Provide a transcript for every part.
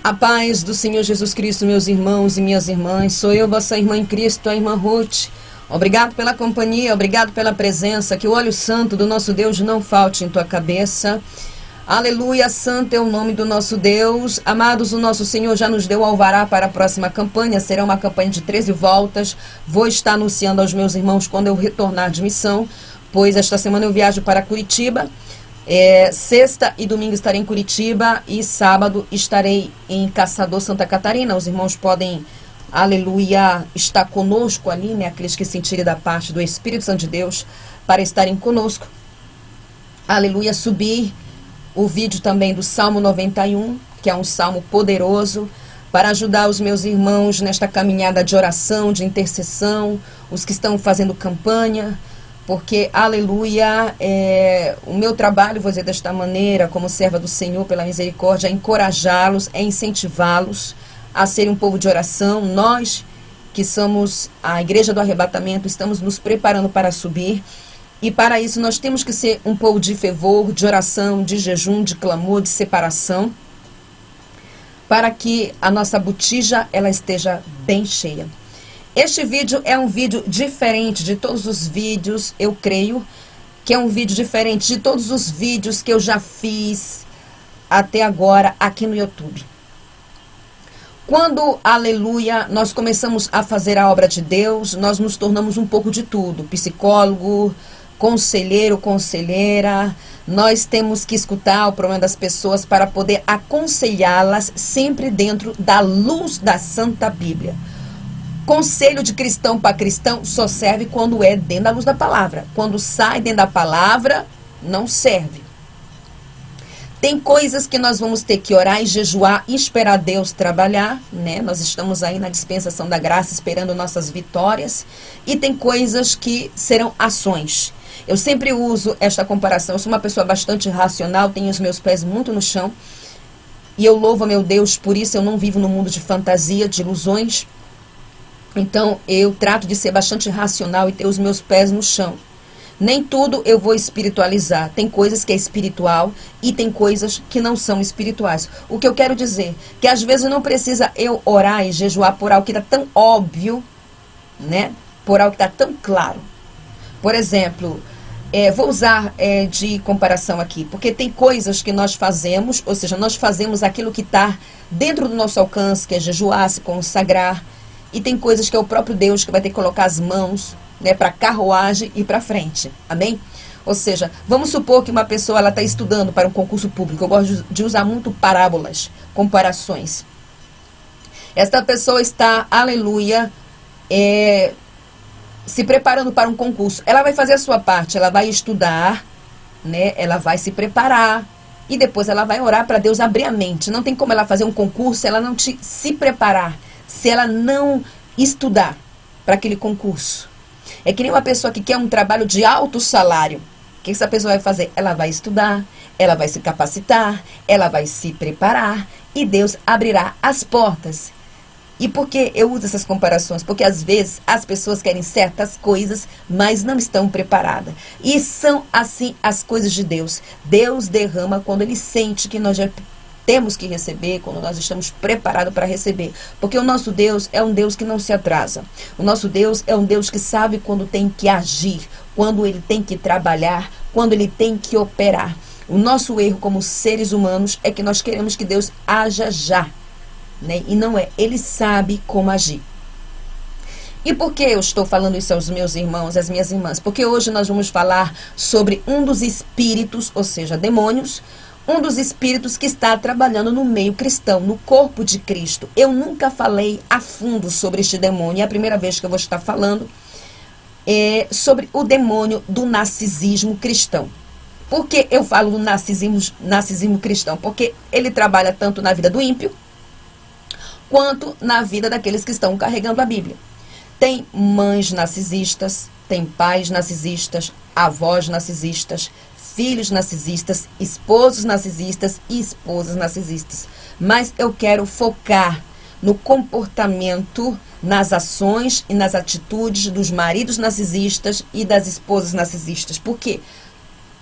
A paz do Senhor Jesus Cristo, meus irmãos e minhas irmãs. Sou eu, vossa irmã em Cristo, a irmã Ruth. Obrigado pela companhia, obrigado pela presença. Que o óleo santo do nosso Deus não falte em tua cabeça. Aleluia, santo é o nome do nosso Deus. Amados, o nosso Senhor já nos deu alvará para a próxima campanha. Será uma campanha de 13 voltas. Vou estar anunciando aos meus irmãos quando eu retornar de missão, pois esta semana eu viajo para Curitiba. Sexta e domingo estarei em Curitiba e sábado estarei em Caçador, Santa Catarina. Os irmãos podem, aleluia, estar conosco ali, né? Aqueles que sentirem da parte do Espírito Santo de Deus para estarem conosco. Aleluia, subir o vídeo também do Salmo 91, que é um salmo poderoso, para ajudar os meus irmãos nesta caminhada de oração, de intercessão, os que estão fazendo campanha. Porque, aleluia, o meu trabalho, vou dizer desta maneira, como serva do Senhor pela misericórdia, é encorajá-los, é incentivá-los a serem um povo de oração. Nós, que somos a Igreja do Arrebatamento, estamos nos preparando para subir. E para isso nós temos que ser um povo de fervor, de oração, de jejum, de clamor, de separação, para que a nossa botija ela esteja bem cheia. Este vídeo é um vídeo diferente de todos os vídeos, eu creio que é um vídeo diferente de todos os vídeos que eu já fiz até agora aqui no YouTube. Quando, aleluia, nós começamos a fazer a obra de Deus, nós nos tornamos um pouco de tudo, psicólogo, conselheiro, conselheira. Nós temos que escutar o problema das pessoas para poder aconselhá-las sempre dentro da luz da Santa Bíblia. Conselho de cristão para cristão só serve quando é dentro da luz da palavra. Quando sai dentro da palavra, não serve. Tem coisas que nós vamos ter que orar e jejuar e esperar Deus trabalhar, né? Nós estamos aí na dispensação da graça esperando nossas vitórias. E tem coisas que serão ações. Eu sempre uso esta comparação. Eu sou uma pessoa bastante racional, tenho os meus pés muito no chão. E eu louvo a meu Deus por isso. Eu não vivo no mundo de fantasia, de ilusões. Então, eu trato de ser bastante racional e ter os meus pés no chão. Nem tudo eu vou espiritualizar. Tem coisas que é espiritual e tem coisas que não são espirituais. O que eu quero dizer, que às vezes não precisa eu orar e jejuar por algo que está tão óbvio, né? Por algo que está tão claro. Por exemplo, vou usar de comparação aqui, porque tem coisas que nós fazemos, ou seja, nós fazemos aquilo que está dentro do nosso alcance, que é jejuar, se consagrar. E tem coisas que é o próprio Deus que vai ter que colocar as mãos, né, para carruagem e para frente. Amém? Ou seja, vamos supor que uma pessoa ela está estudando para um concurso público. Eu gosto de usar muito parábolas, comparações. Esta pessoa está, aleluia, se preparando para um concurso. Ela vai fazer a sua parte, ela vai estudar, né, ela vai se preparar. E depois ela vai orar para Deus abrir a mente. Não tem como ela fazer um concurso se ela não se preparar. Se ela não estudar para aquele concurso. É que nem uma pessoa que quer um trabalho de alto salário. O que essa pessoa vai fazer? Ela vai estudar, ela vai se capacitar, ela vai se preparar e Deus abrirá as portas. E por que eu uso essas comparações? Porque às vezes as pessoas querem certas coisas, mas não estão preparadas. E são assim as coisas de Deus. Deus derrama quando Ele sente que nós já temos que receber, quando nós estamos preparados para receber. Porque o nosso Deus é um Deus que não se atrasa. O nosso Deus é um Deus que sabe quando tem que agir, quando Ele tem que trabalhar, quando Ele tem que operar. O nosso erro como seres humanos é que nós queremos que Deus haja já, né? E não é. Ele sabe como agir. E por que eu estou falando isso aos meus irmãos, às minhas irmãs? Porque hoje nós vamos falar sobre um dos espíritos, ou seja, demônios, um dos espíritos que está trabalhando no meio cristão, no corpo de Cristo. Eu nunca falei a fundo sobre este demônio. É a primeira vez que eu vou estar falando sobre o demônio do narcisismo cristão. Por que eu falo do narcisismo cristão? Porque ele trabalha tanto na vida do ímpio, quanto na vida daqueles que estão carregando a Bíblia. Tem mães narcisistas, tem pais narcisistas, avós narcisistas, filhos narcisistas, esposos narcisistas e esposas narcisistas. Mas eu quero focar no comportamento, nas ações e nas atitudes dos maridos narcisistas e das esposas narcisistas. Por quê?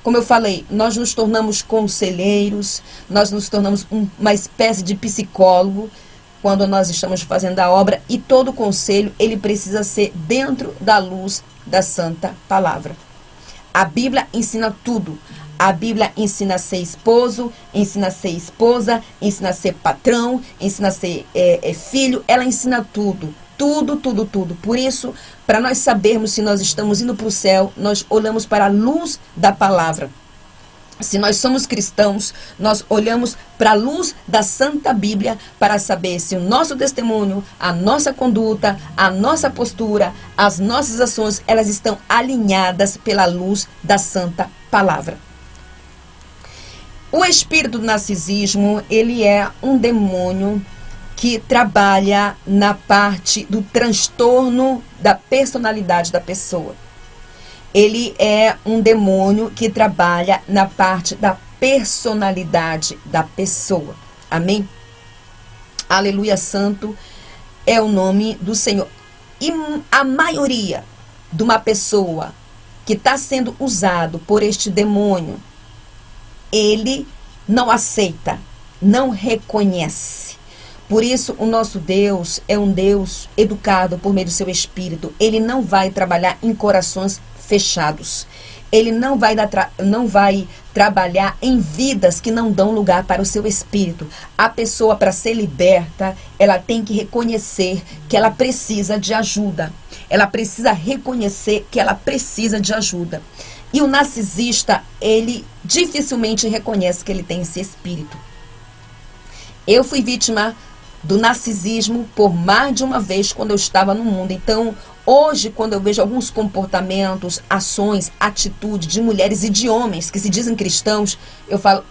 Como eu falei, nós nos tornamos conselheiros, nós nos tornamos uma espécie de psicólogo quando nós estamos fazendo a obra, e todo conselho, ele precisa ser dentro da luz da Santa Palavra. A Bíblia ensina tudo. A Bíblia ensina a ser esposo, ensina a ser esposa, ensina a ser patrão, ensina a ser filho, ela ensina tudo. Tudo, tudo, tudo. Por isso, para nós sabermos se nós estamos indo para o céu, nós olhamos para a luz da palavra. Se nós somos cristãos, nós olhamos para a luz da Santa Bíblia para saber se o nosso testemunho, a nossa conduta, a nossa postura, as nossas ações, elas estão alinhadas pela luz da Santa Palavra. O espírito do narcisismo, ele é um demônio que trabalha na parte do transtorno da personalidade da pessoa. Ele é um demônio que trabalha na parte da personalidade da pessoa. Amém? Aleluia, santo é o nome do Senhor. E a maioria de uma pessoa que está sendo usado por este demônio, ele não aceita, não reconhece. Por isso, o nosso Deus é um Deus educado por meio do seu Espírito. Ele não vai trabalhar em corações fechados. Ele não vai trabalhar em vidas que não dão lugar para o seu Espírito. A pessoa, para ser liberta, ela tem que reconhecer que ela precisa de ajuda. Ela precisa reconhecer que ela precisa de ajuda. E o narcisista, ele dificilmente reconhece que ele tem esse espírito. Eu fui vítima do narcisismo por mais de uma vez quando eu estava no mundo. Então, hoje, quando eu vejo alguns comportamentos, ações, atitudes de mulheres e de homens que se dizem cristãos, eu falo,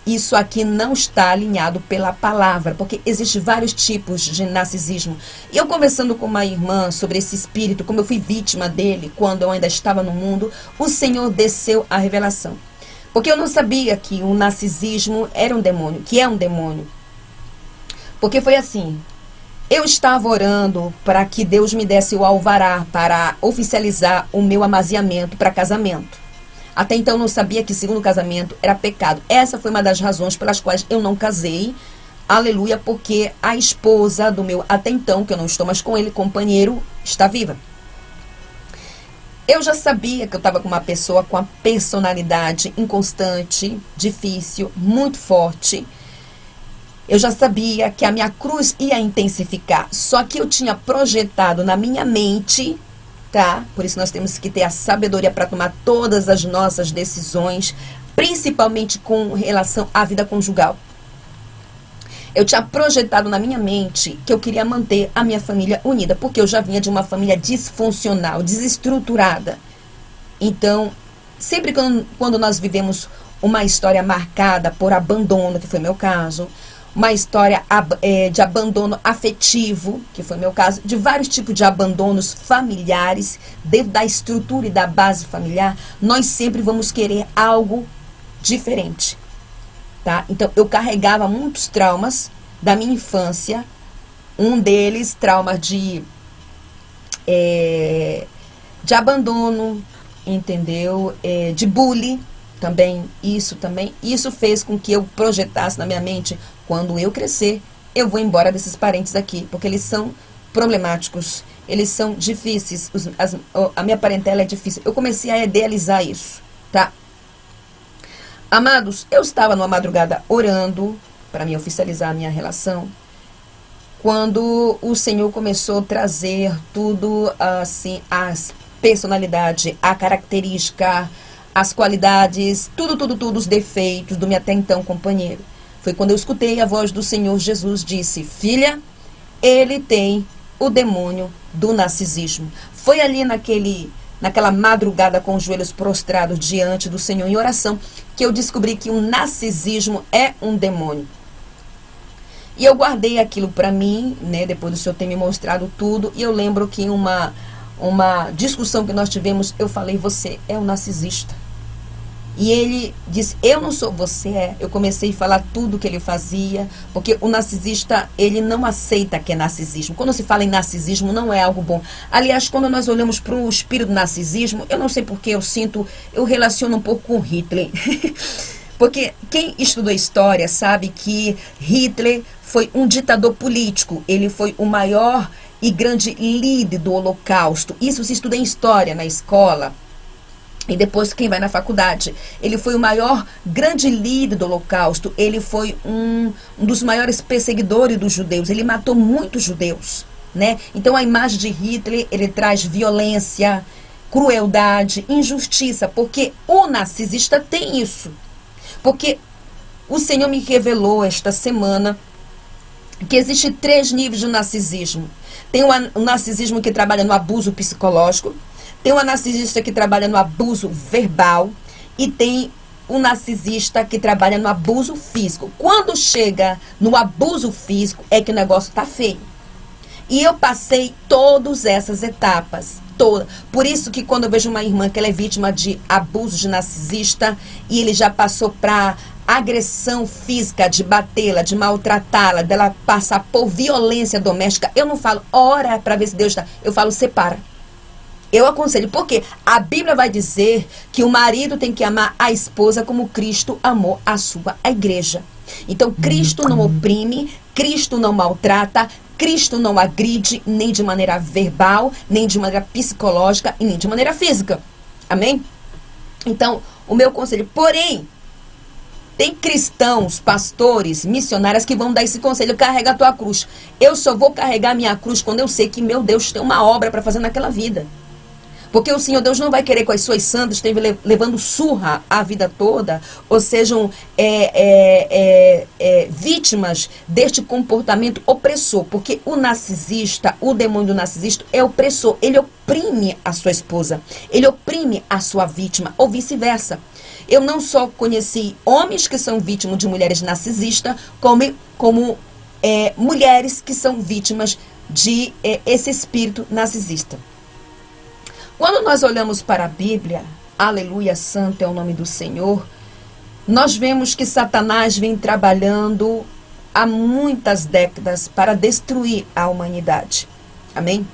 isso aqui não está alinhado pela palavra, porque existem vários tipos de narcisismo. E eu conversando com uma irmã sobre esse espírito, como eu fui vítima dele quando eu ainda estava no mundo, o Senhor desceu a revelação. Porque eu não sabia que o narcisismo era um demônio, que é um demônio. Porque foi assim, eu estava orando para que Deus me desse o alvará para oficializar o meu amaziamento para casamento. Até então eu não sabia que segundo casamento era pecado. Essa foi uma das razões pelas quais eu não casei, aleluia, porque a esposa do meu, até então, que eu não estou mais com ele, companheiro, está viva. Eu já sabia que eu estava com uma pessoa com a personalidade inconstante, difícil, muito forte. Eu já sabia que a minha cruz ia intensificar, só que eu tinha projetado na minha mente, tá? Por isso nós temos que ter a sabedoria para tomar todas as nossas decisões, principalmente com relação à vida conjugal. Eu tinha projetado na minha mente que eu queria manter a minha família unida, porque eu já vinha de uma família disfuncional, desestruturada. Então, sempre quando nós vivemos uma história marcada por abandono, que foi meu caso, uma história de abandono afetivo, que foi meu caso, de vários tipos de abandonos familiares, dentro da estrutura e da base familiar, nós sempre vamos querer algo diferente, tá? Então, eu carregava muitos traumas da minha infância, um deles, trauma de abandono, entendeu? De bullying, também, isso fez com que eu projetasse na minha mente, quando eu crescer, eu vou embora desses parentes aqui, porque eles são problemáticos, eles são difíceis, a minha parentela é difícil. Eu comecei a idealizar isso, tá? Amados, eu estava numa madrugada orando, para me oficializar a minha relação, quando o Senhor começou a trazer tudo, assim, as personalidades, a característica, as qualidades, tudo, os defeitos do meu até então companheiro. Foi quando eu escutei a voz do Senhor Jesus, disse, filha, ele tem o demônio do narcisismo. Foi ali naquela madrugada com os joelhos prostrados diante do Senhor em oração, que eu descobri que o narcisismo é um demônio. E eu guardei aquilo para mim, né, depois do Senhor ter me mostrado tudo, e eu lembro que em uma discussão que nós tivemos, eu falei, você é um narcisista. E ele disse, eu não sou você. Eu comecei a falar tudo que ele fazia, porque o narcisista, ele não aceita que é narcisismo. Quando se fala em narcisismo, não é algo bom. Aliás, quando nós olhamos para o espírito do narcisismo, eu não sei porque eu relaciono um pouco com Hitler. Porque quem estudou história sabe que Hitler foi um ditador político. Ele foi o maior e grande líder do Holocausto. Isso se estuda em história na escola. E depois quem vai na faculdade. Ele foi o maior, grande líder do Holocausto. Ele foi um dos maiores perseguidores dos judeus. Ele matou muitos judeus, né? Então a imagem de Hitler, ele traz violência, crueldade, injustiça. Porque o narcisista tem isso. Porque o Senhor me revelou esta semana que existe 3 níveis de narcisismo. Tem o narcisismo que trabalha no abuso psicológico. Tem o narcisista que trabalha no abuso verbal e tem o narcisista que trabalha no abuso físico. Quando chega no abuso físico é que o negócio tá feio. E eu passei todas essas etapas, toda. Por isso que quando eu vejo uma irmã que ela é vítima de abuso de narcisista e ele já passou para agressão física, de batê-la, de maltratá-la, dela passar por violência doméstica, eu não falo, ora para ver se Deus está. Eu falo, separa. Eu aconselho, porque a Bíblia vai dizer que o marido tem que amar a esposa como Cristo amou a sua igreja. Então, Cristo não oprime, Cristo não maltrata, Cristo não agride, nem de maneira verbal, nem de maneira psicológica e nem de maneira física. Amém? Então, o meu conselho, porém, tem cristãos, pastores, missionários que vão dar esse conselho, carrega a tua cruz. Eu só vou carregar minha cruz quando eu sei que, meu Deus, tem uma obra para fazer naquela vida. Porque o Senhor Deus não vai querer que as suas santas estejam levando surra a vida toda, ou sejam vítimas deste comportamento opressor. Porque o narcisista, o demônio do narcisista é opressor. Ele oprime a sua esposa, ele oprime a sua vítima, ou vice-versa. Eu não só conheci homens que são vítimas de mulheres narcisistas, como mulheres que são vítimas de esse espírito narcisista. Quando nós olhamos para a Bíblia, aleluia, santo é o nome do Senhor, nós vemos que Satanás vem trabalhando há muitas décadas para destruir a humanidade. Amém?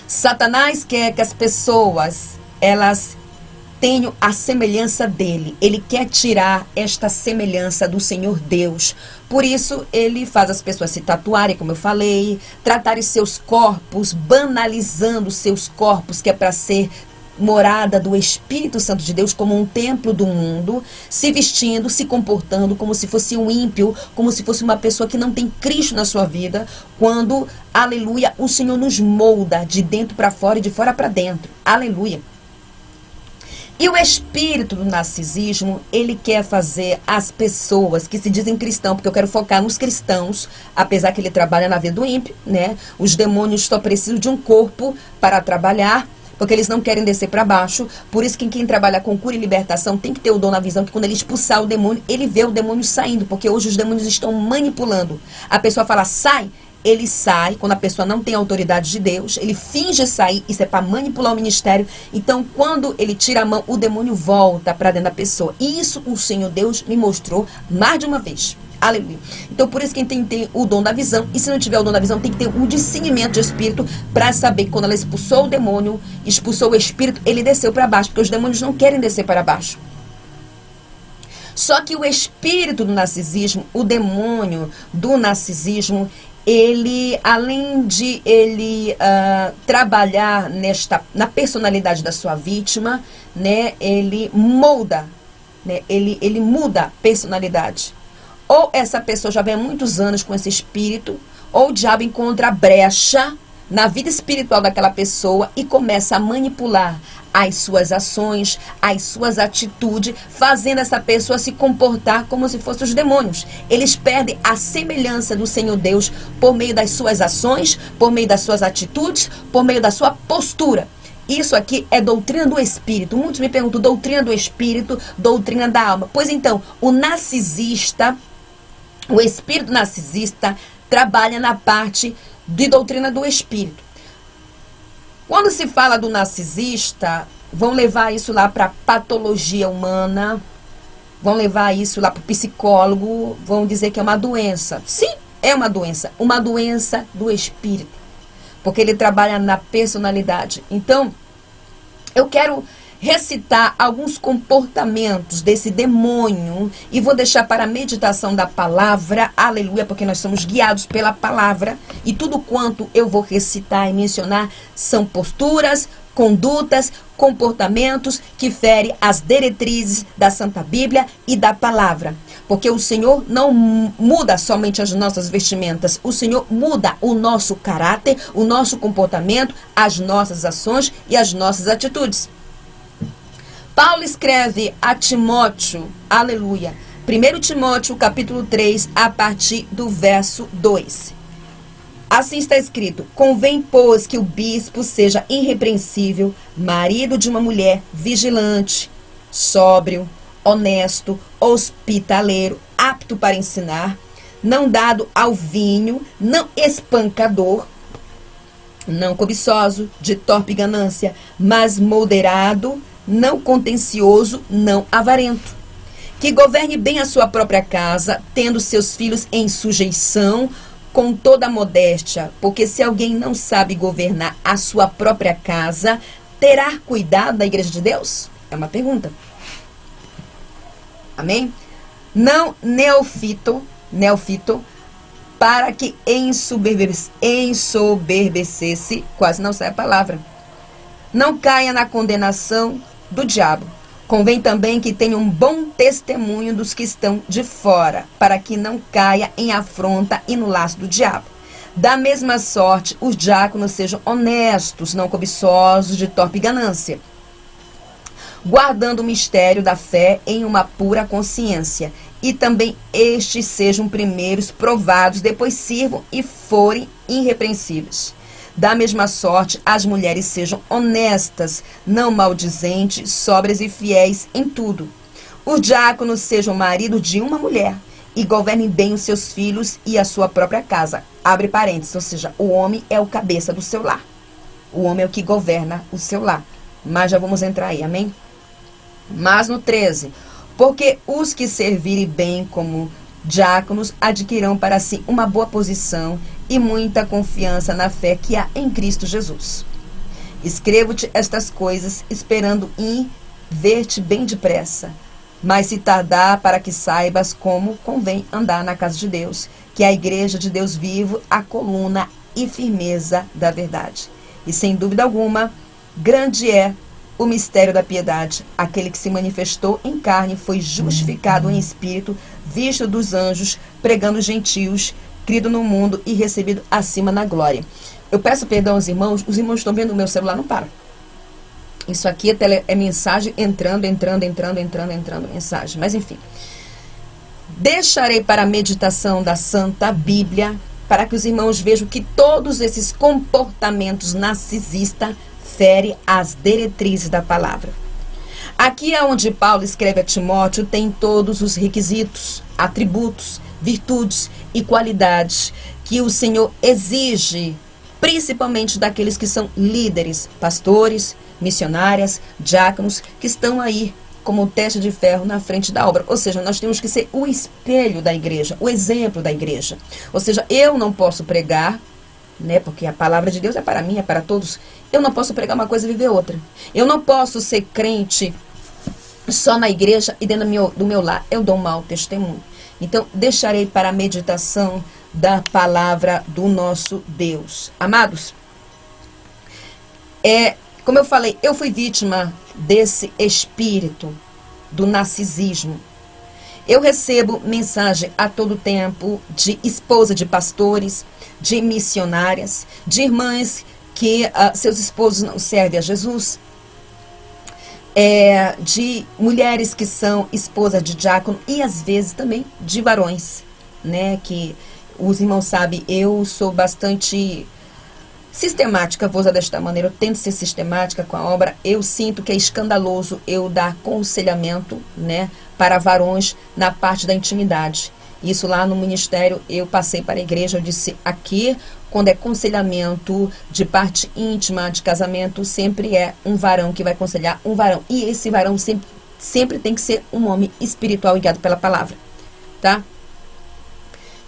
Satanás quer que as pessoas, elas tenham a semelhança dele. Ele quer tirar esta semelhança do Senhor Deus. Por isso, ele faz as pessoas se tatuarem, como eu falei, tratarem seus corpos, banalizando seus corpos, que é para ser morada do Espírito Santo de Deus, como um templo do mundo, se vestindo, se comportando como se fosse um ímpio, como se fosse uma pessoa que não tem Cristo na sua vida, quando, aleluia, o Senhor nos molda de dentro para fora e de fora para dentro. Aleluia. E o espírito do narcisismo, ele quer fazer as pessoas que se dizem cristãos, porque eu quero focar nos cristãos, apesar que ele trabalha na vida do ímpio, né? Os demônios só precisam de um corpo para trabalhar, porque eles não querem descer para baixo. Por isso que quem trabalha com cura e libertação tem que ter o dom na visão, que quando ele expulsar o demônio, ele vê o demônio saindo, porque hoje os demônios estão manipulando. A pessoa fala, sai. Ele sai, quando a pessoa não tem autoridade de Deus, ele finge sair, isso é para manipular o ministério. Então, quando ele tira a mão, o demônio volta para dentro da pessoa. E isso o Senhor Deus me mostrou mais de uma vez. Aleluia. Então, por isso que tem que ter o dom da visão. E se não tiver o dom da visão, tem que ter um discernimento de espírito para saber que quando ela expulsou o demônio, expulsou o espírito, ele desceu para baixo, porque os demônios não querem descer para baixo. Só que o espírito do narcisismo, o demônio do narcisismo, ele, além de ele trabalhar na personalidade da sua vítima, né, ele molda, né, ele muda a personalidade. Ou essa pessoa já vem há muitos anos com esse espírito, ou o diabo encontra a brecha na vida espiritual daquela pessoa e começa a manipular as suas ações, as suas atitudes, fazendo essa pessoa se comportar como se fossem os demônios. Eles perdem a semelhança do Senhor Deus por meio das suas ações, por meio das suas atitudes, por meio da sua postura. Isso aqui é doutrina do Espírito. Muitos me perguntam, doutrina do Espírito, doutrina da alma. Pois então, o narcisista, o espírito narcisista, trabalha na parte de doutrina do Espírito. Quando se fala do narcisista, vão levar isso lá para patologia humana, vão levar isso lá para o psicólogo, vão dizer que é uma doença. Sim, é uma doença do espírito, porque ele trabalha na personalidade. Então, eu quero recitar alguns comportamentos desse demônio e vou deixar para a meditação da palavra, aleluia, porque nós somos guiados pela palavra e tudo quanto eu vou recitar e mencionar são posturas, condutas, comportamentos que ferem as diretrizes da Santa Bíblia e da palavra. Porque o Senhor não muda somente as nossas vestimentas, o Senhor muda o nosso caráter, o nosso comportamento, as nossas ações e as nossas atitudes. Paulo escreve a Timóteo, aleluia, 1 Timóteo capítulo 3, a partir do verso 2. Assim está escrito: convém, pois, que o bispo seja irrepreensível, marido de uma mulher, vigilante, sóbrio, honesto, hospitaleiro, apto para ensinar, não dado ao vinho, não espancador, não cobiçoso, de torpe ganância, mas moderado, não contencioso, não avarento. Que governe bem a sua própria casa, tendo seus filhos em sujeição, com toda a modéstia, porque se alguém não sabe governar a sua própria casa, terá cuidado da igreja de Deus? É uma pergunta. Amém? Não neofito, para que ensoberbecesse, quase não sai a palavra, não caia na condenação do diabo. Convém também que tenha um bom testemunho dos que estão de fora, para que não caia em afronta e no laço do diabo. Da mesma sorte, os diáconos sejam honestos, não cobiçosos, de torpe ganância, guardando o mistério da fé em uma pura consciência. E também estes sejam primeiros provados, depois sirvam e forem irrepreensíveis. Da mesma sorte, as mulheres sejam honestas, não maldizentes, sóbrias e fiéis em tudo. Os diáconos sejam marido de uma mulher e governem bem os seus filhos e a sua própria casa. Abre parênteses, ou seja, o homem é o cabeça do seu lar. O homem é o que governa o seu lar. Mas já vamos entrar aí, amém? Mas no 13, porque os que servirem bem como diáconos adquirirão para si uma boa posição e muita confiança na fé que há em Cristo Jesus. Escrevo-te estas coisas, esperando em ver-te bem depressa, mas se tardar, para que saibas como convém andar na casa de Deus, que é a igreja de Deus vivo, a coluna e firmeza da verdade. E sem dúvida alguma, grande é o mistério da piedade. Aquele que se manifestou em carne foi justificado em espírito, visto dos anjos, pregando os gentios, crido no mundo e recebido acima na glória. Eu peço perdão aos irmãos, os irmãos estão vendo o meu celular, não para. Isso aqui é mensagem entrando, mensagem. Mas enfim. Deixarei para a meditação da Santa Bíblia, para que os irmãos vejam que todos esses comportamentos narcisistas ferem as diretrizes da palavra. Aqui é onde Paulo escreve a Timóteo, tem todos os requisitos, atributos, virtudes e qualidades que o Senhor exige, principalmente daqueles que são líderes, pastores, missionárias, diáconos, que estão aí como testa de ferro na frente da obra. Ou seja, nós temos que ser o espelho da igreja, o exemplo da igreja. Ou seja, eu não posso pregar, né, porque a palavra de Deus é para mim, é para todos. Eu não posso pregar uma coisa e viver outra. Eu não posso ser crente só na igreja e dentro do meu lar eu dou um mau testemunho. Então, deixarei para a meditação da palavra do nosso Deus. Amados, como eu falei, eu fui vítima desse espírito do narcisismo. Eu recebo mensagem a todo tempo de esposa de pastores, de missionárias, de irmãs que seus esposos não servem a Jesus, de mulheres que são esposas de diácono e às vezes também de varões, né? Que os irmãos sabem, eu sou bastante sistemática, vou usar desta maneira, eu tento ser sistemática com a obra. Eu sinto que é escandaloso eu dar aconselhamento, né, para varões na parte da intimidade. Isso lá no ministério, eu passei para a igreja, eu disse aqui, quando é aconselhamento de parte íntima, de casamento, sempre é um varão que vai aconselhar um varão. E esse varão sempre tem que ser um homem espiritual e guiado pela palavra, tá?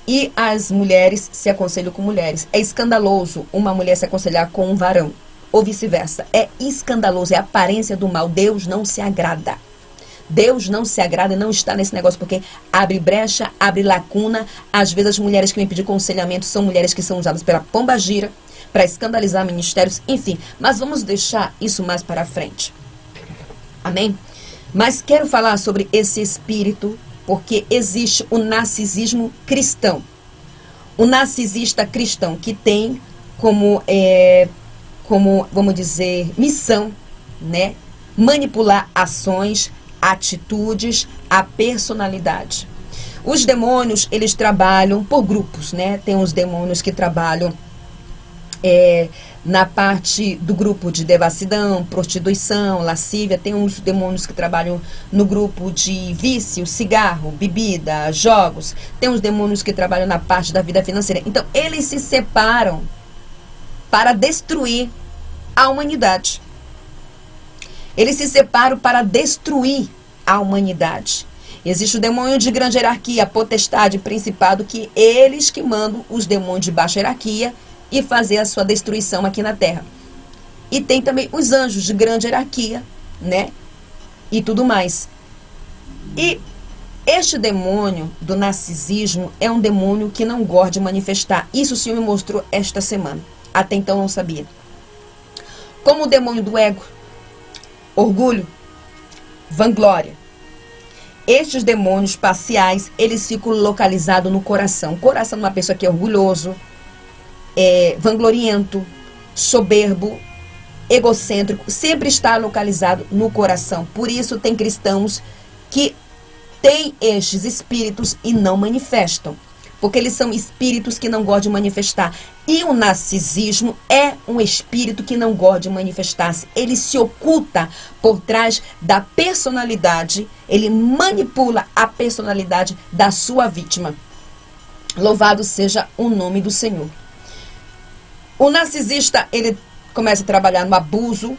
E as mulheres se aconselham com mulheres. É escandaloso uma mulher se aconselhar com um varão, ou vice-versa. É escandaloso, é a aparência do mal. Deus não se agrada. Deus não se agrada e não está nesse negócio, porque abre brecha, abre lacuna. Às vezes as mulheres que vêm pedir aconselhamento são mulheres que são usadas pela pombagira para escandalizar ministérios, enfim. Mas vamos deixar isso mais para frente. Amém? Mas quero falar sobre esse espírito, porque existe o narcisismo cristão. O narcisista cristão que tem como vamos dizer, missão, né? Manipular ações, atitudes, a personalidade. Os demônios, eles trabalham por grupos, né? Tem os demônios que trabalham na parte do grupo de devassidão, prostituição, lascívia. Tem uns demônios que trabalham no grupo de vício, cigarro, bebida, jogos. Tem uns demônios que trabalham na parte da vida financeira. Então, eles se separam para destruir a humanidade. Eles se separam para destruir a humanidade. Existe o demônio de grande hierarquia, potestade, principado, que eles que mandam os demônios de baixa hierarquia e fazer a sua destruição aqui na Terra. E tem também os anjos de grande hierarquia, né? E tudo mais. E este demônio do narcisismo é um demônio que não gosta de manifestar. Isso o Senhor me mostrou esta semana. Até então eu não sabia. Como o demônio do ego, orgulho, vanglória. Estes demônios parciais, eles ficam localizados no coração. O coração de uma pessoa que é orgulhoso, vangloriento, soberbo, egocêntrico, sempre está localizado no coração. Por isso tem cristãos que têm estes espíritos e não manifestam. Porque eles são espíritos que não gostam de manifestar. E o narcisismo é um espírito que não gosta de manifestar-se. Ele se oculta por trás da personalidade. Ele manipula a personalidade da sua vítima. Louvado seja o nome do Senhor. O narcisista, ele começa a trabalhar no abuso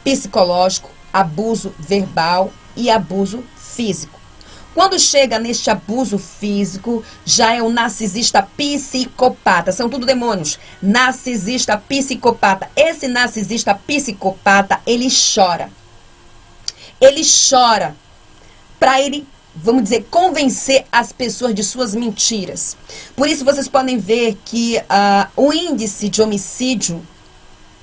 psicológico, abuso verbal e abuso físico. Quando chega neste abuso físico, já é um narcisista psicopata. São tudo demônios. Narcisista psicopata. Esse narcisista psicopata, ele chora. Ele chora para ele, vamos dizer, convencer as pessoas de suas mentiras. Por isso vocês podem ver que o índice de homicídio,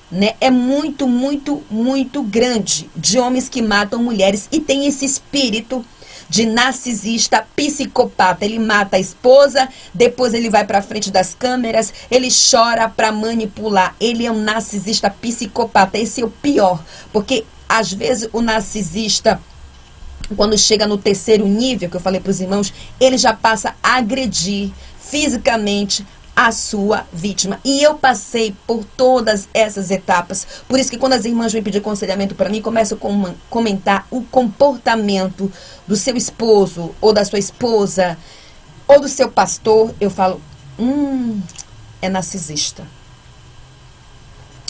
né, é muito, muito, muito grande. De homens que matam mulheres e tem esse espírito de narcisista psicopata. Ele mata a esposa, depois ele vai para frente das câmeras, ele chora para manipular. Ele é um narcisista psicopata. Esse é o pior, porque às vezes o narcisista, quando chega no terceiro nível, que eu falei para os irmãos, ele já passa a agredir fisicamente a sua vítima. E eu passei por todas essas etapas. Por isso que quando as irmãs vêm pedir aconselhamento para mim, começam a comentar o comportamento do seu esposo, ou da sua esposa, ou do seu pastor, eu falo, é narcisista.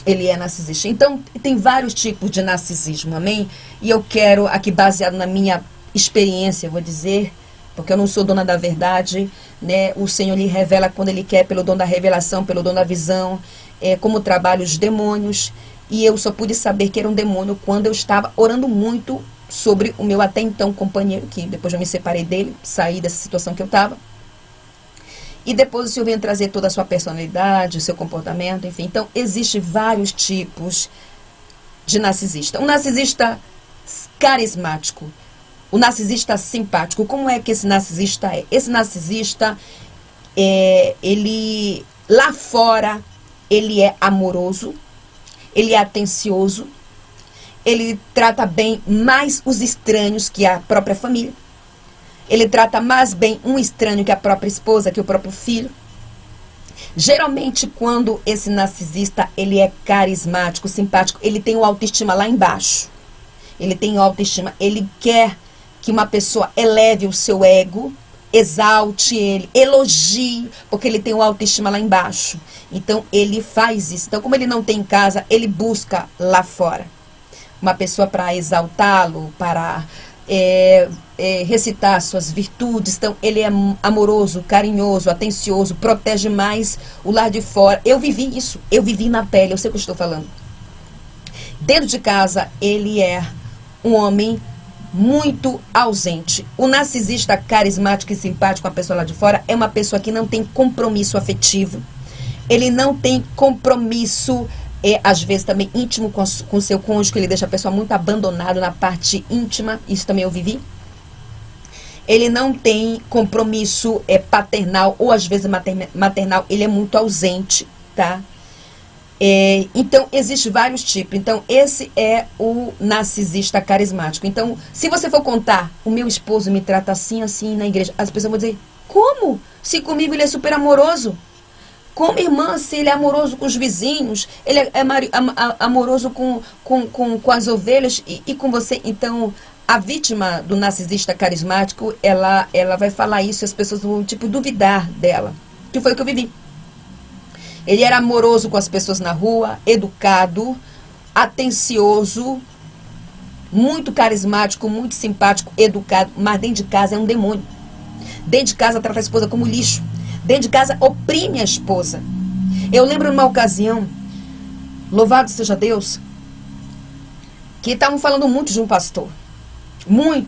Ele é narcisista. Então, tem vários tipos de narcisismo, amém? E eu quero, aqui baseado na minha experiência, eu vou dizer, porque eu não sou dona da verdade, né? O Senhor lhe revela quando Ele quer, pelo dom da revelação, pelo dom da visão, como trabalha os demônios. E eu só pude saber que era um demônio quando eu estava orando muito sobre o meu até então companheiro, que depois eu me separei dele, saí dessa situação que eu estava. E depois o Senhor vem trazer toda a sua personalidade, o seu comportamento, enfim. Então, existem vários tipos de narcisista. Um narcisista carismático. O narcisista simpático. Como é que esse narcisista é? Esse narcisista, ele lá fora, ele é amoroso, ele é atencioso, ele trata bem mais os estranhos que a própria família. Ele trata mais bem um estranho que a própria esposa, que o próprio filho. Geralmente, quando esse narcisista, ele é carismático, simpático, ele tem o autoestima lá embaixo. Ele tem autoestima, ele quer que uma pessoa eleve o seu ego, exalte ele, elogie, porque ele tem o autoestima lá embaixo. Então, ele faz isso. Então, como ele não tem em casa, ele busca lá fora uma pessoa para exaltá-lo, para recitar suas virtudes. Então, ele é amoroso, carinhoso, atencioso, protege mais o lado de fora. Eu vivi isso, eu vivi na pele, eu sei o que eu estou falando. Dentro de casa, ele é um homem muito ausente. O narcisista carismático e simpático com a pessoa lá de fora é uma pessoa que não tem compromisso afetivo. Ele não tem compromisso, às vezes também íntimo com o seu cônjuge, que ele deixa a pessoa muito abandonada na parte íntima. Isso também eu vivi. Ele não tem compromisso paternal ou às vezes maternal. Ele é muito ausente, tá? Então, existem vários tipos. Então, esse é o narcisista carismático. Então, se você for contar, o meu esposo me trata assim, assim na igreja, as pessoas vão dizer, como? Se comigo ele é super amoroso. Como, irmã, se ele é amoroso com os vizinhos, ele é amoroso com as ovelhas e com você. Então, a vítima do narcisista carismático, ela vai falar isso e as pessoas vão, tipo, duvidar dela. Que foi o que eu vivi. Ele era amoroso com as pessoas na rua, educado, atencioso, muito carismático, muito simpático, educado, mas dentro de casa é um demônio. Dentro de casa trata a esposa como lixo. Dentro de casa oprime a esposa. Eu lembro numa ocasião, louvado seja Deus, que estavam falando muito de um pastor.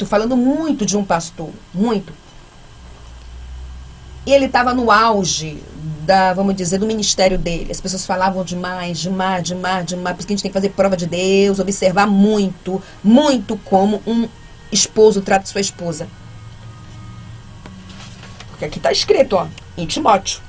Falando muito de um pastor. Muito. E ele estava no auge vamos dizer, do ministério dele. As pessoas falavam demais, por isso que a gente tem que fazer prova de Deus, observar muito como um esposo trata sua esposa. Porque aqui está escrito, ó, em Timóteo.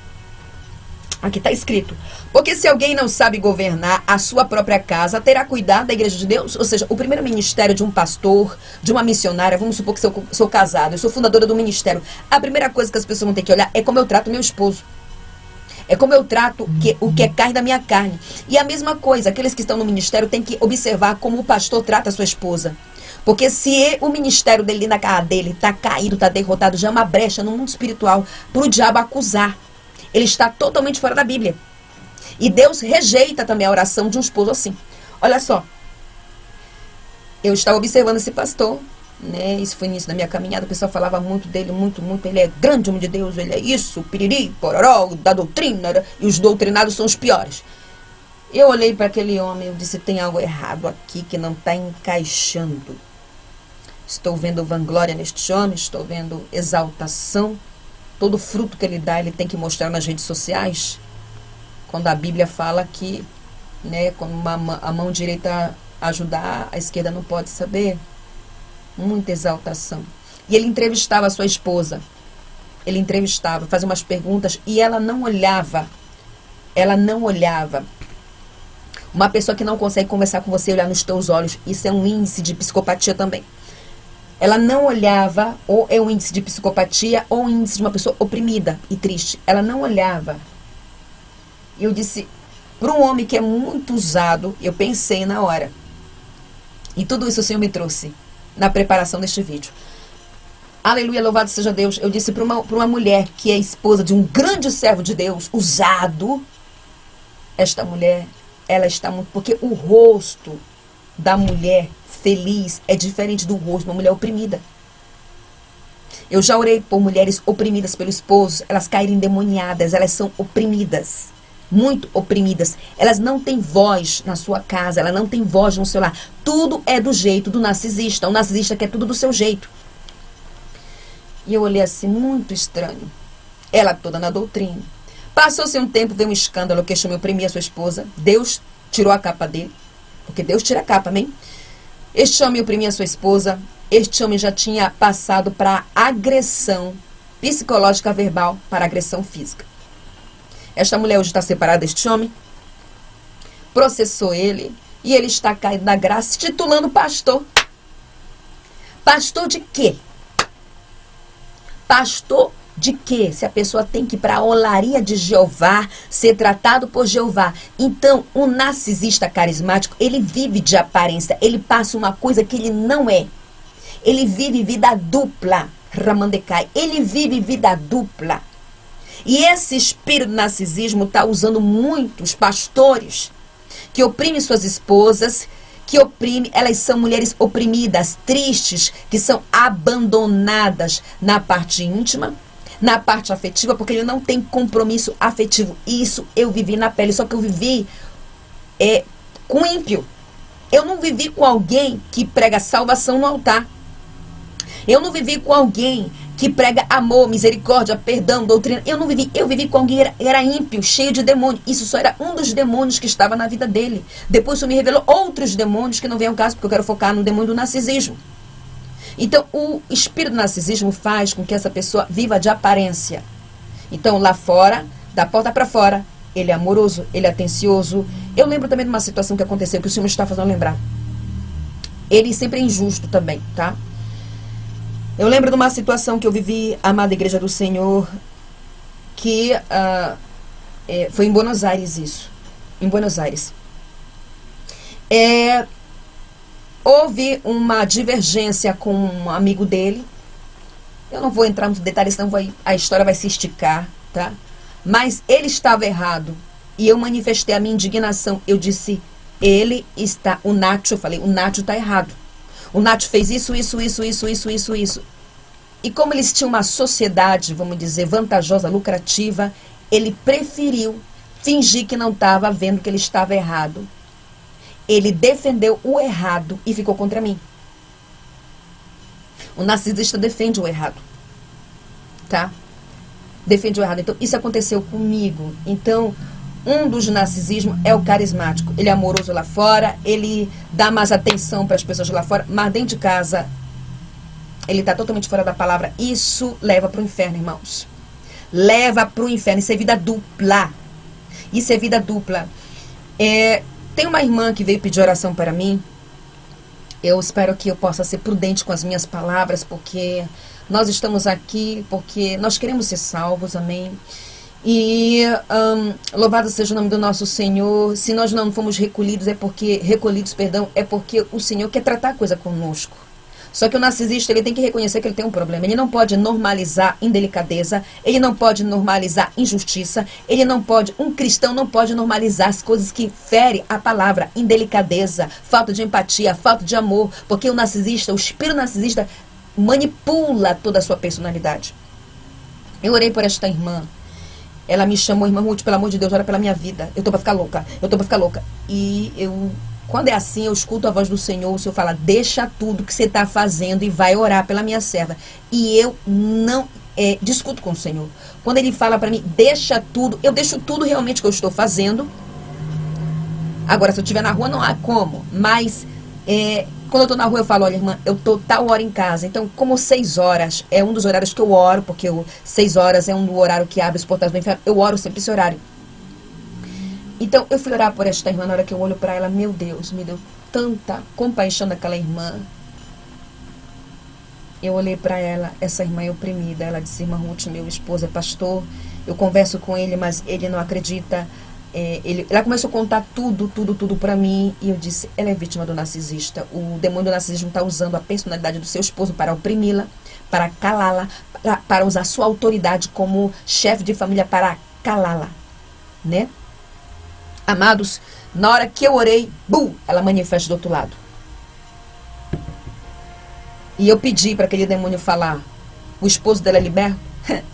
Aqui está escrito. Porque se alguém não sabe governar a sua própria casa, terá cuidado da igreja de Deus? Ou seja, o primeiro ministério de um pastor, de uma missionária, vamos supor que eu sou casado, eu sou fundadora do ministério. A primeira coisa que as pessoas vão ter que olhar é como eu trato meu esposo. É como eu trato o que é carne da minha carne. E a mesma coisa, aqueles que estão no ministério têm que observar como o pastor trata a sua esposa. Porque se o ministério dele na casa dele está caído, está derrotado, já é uma brecha no mundo espiritual para o diabo acusar. Ele está totalmente fora da Bíblia. E Deus rejeita também a oração de um esposo assim. Olha só. Eu estava observando esse pastor, né? Isso foi início da minha caminhada. O pessoal falava muito dele, muito. Ele é grande homem de Deus, ele é isso, piriri, pororó, da doutrina. E os doutrinados são os piores. Eu olhei para aquele homem e disse, tem algo errado aqui que não está encaixando. Estou vendo vanglória neste homem, estou vendo exaltação. Todo fruto que ele dá, ele tem que mostrar nas redes sociais. Quando a Bíblia fala que, né, quando a mão direita ajudar, a esquerda não pode saber. Muita exaltação. E ele entrevistava a sua esposa. Ele entrevistava, fazia umas perguntas e ela não olhava. Ela não olhava. Uma pessoa que não consegue conversar com você e olhar nos teus olhos, isso é um índice de psicopatia também. Ela não olhava, ou é um índice de psicopatia, ou um índice de uma pessoa oprimida e triste. Ela não olhava. E eu disse, para um homem que é muito usado, eu pensei na hora. E tudo isso o Senhor me trouxe na preparação deste vídeo. Aleluia, louvado seja Deus. Eu disse para uma mulher que é esposa de um grande servo de Deus, usado, esta mulher, ela está muito... Porque o rosto da mulher feliz é diferente do rosto de uma mulher oprimida. Eu já orei por mulheres oprimidas pelo esposo, elas caírem endemoniadas, elas são oprimidas, muito oprimidas. Elas não têm voz na sua casa, ela não tem voz no seu lar. Tudo é do jeito do narcisista. O narcisista quer tudo do seu jeito. E eu olhei assim, muito estranho. Ela toda na doutrina. Passou-se um tempo, veio um escândalo que este homem oprimia a sua esposa. Deus tirou a capa dele. Porque Deus tira a capa, amém? Este homem oprimia a sua esposa. Este homem já tinha passado para agressão psicológica verbal, para agressão física. Esta mulher hoje está separada deste homem. Processou ele. E ele está caído na graça, se titulando pastor. Pastor de quê? Pastor de quê? Se a pessoa tem que ir para a olaria de Jeová, ser tratado por Jeová. Então, o narcisista carismático, ele vive de aparência. Ele passa uma coisa que ele não é. Ele vive vida dupla. Ramandecai. Ele vive vida dupla. E esse espírito narcisismo está usando muitos pastores que oprimem suas esposas, elas são mulheres oprimidas, tristes, que são abandonadas na parte íntima, na parte afetiva, porque ele não tem compromisso afetivo. Isso eu vivi na pele, só que eu vivi com ímpio. Eu não vivi com alguém que prega salvação no altar. Eu não vivi com alguém que prega amor, misericórdia, perdão, doutrina. Eu não vivi. Eu vivi com alguém que era ímpio, cheio de demônios. Isso só era um dos demônios que estava na vida dele. Depois isso me revelou outros demônios que não vem ao caso, porque eu quero focar no demônio do narcisismo. Então, o espírito do narcisismo faz com que essa pessoa viva de aparência. Então, lá fora, da porta para fora, ele é amoroso, ele é atencioso. Eu lembro também de uma situação que aconteceu, que o Senhor me está fazendo lembrar. Ele sempre é injusto também, tá? Eu lembro de uma situação que eu vivi, amada Igreja do Senhor, que foi em Buenos Aires isso. Em Buenos Aires. Houve uma divergência com um amigo dele. Eu não vou entrar nos detalhes, senão a história vai se esticar, tá? Mas ele estava errado. E eu manifestei a minha indignação. Eu disse, o Nacho, eu falei, o Nacho está errado. O Nacho fez isso. E como eles tinham uma sociedade, vamos dizer, vantajosa, lucrativa, ele preferiu fingir que não estava vendo que ele estava errado. Ele defendeu o errado e ficou contra mim. O narcisista defende o errado. Tá? Defende o errado. Então, isso aconteceu comigo. Então, um dos narcisismos é o carismático. Ele é amoroso lá fora, ele dá mais atenção para as pessoas lá fora, mas dentro de casa, ele está totalmente fora da palavra. Isso leva para o inferno, irmãos. Leva para o inferno. Isso é vida dupla. Isso é vida dupla. Tem uma irmã que veio pedir oração para mim. Eu espero que eu possa ser prudente com as minhas palavras, porque nós estamos aqui, porque nós queremos ser salvos, amém? E louvado seja o nome do nosso Senhor. Se nós não fomos recolhidos, é porque o Senhor quer tratar a coisa conosco. Só que o narcisista, ele tem que reconhecer que ele tem um problema. Ele não pode normalizar indelicadeza, ele não pode normalizar injustiça, um cristão não pode normalizar as coisas que ferem a palavra, indelicadeza, falta de empatia, falta de amor, porque o narcisista, o espírito narcisista manipula toda a sua personalidade. Eu orei por esta irmã. Ela me chamou, irmã Ruth, pelo amor de Deus, ora pela minha vida. Eu tô pra ficar louca. E quando é assim, eu escuto a voz do Senhor, o Senhor fala, deixa tudo que você está fazendo e vai orar pela minha serva. E eu não discuto com o Senhor. Quando Ele fala para mim, deixa tudo, eu deixo tudo realmente que eu estou fazendo. Agora, se eu estiver na rua, não há como. Mas, quando eu estou na rua, eu falo, olha, irmã, eu estou tal hora em casa. Então, como 6 horas é um dos horários que eu oro, porque 6 horas é um do horário que abre os portais do inferno, eu oro sempre esse horário. Então, eu fui orar por esta irmã, na hora que eu olho para ela, meu Deus, me deu tanta compaixão daquela irmã. Eu olhei para ela, essa irmã é oprimida. Ela disse, irmã Ruth, meu esposo é pastor, eu converso com ele, mas ele não acredita. Ela começou a contar tudo para mim, e eu disse, ela é vítima do narcisista. O demônio do narcisismo está usando a personalidade do seu esposo para oprimi-la, para calá-la, para usar sua autoridade como chefe de família para calá-la, né? Amados, na hora que eu orei, ela manifesta do outro lado. E eu pedi para aquele demônio falar, o esposo dela é liberto?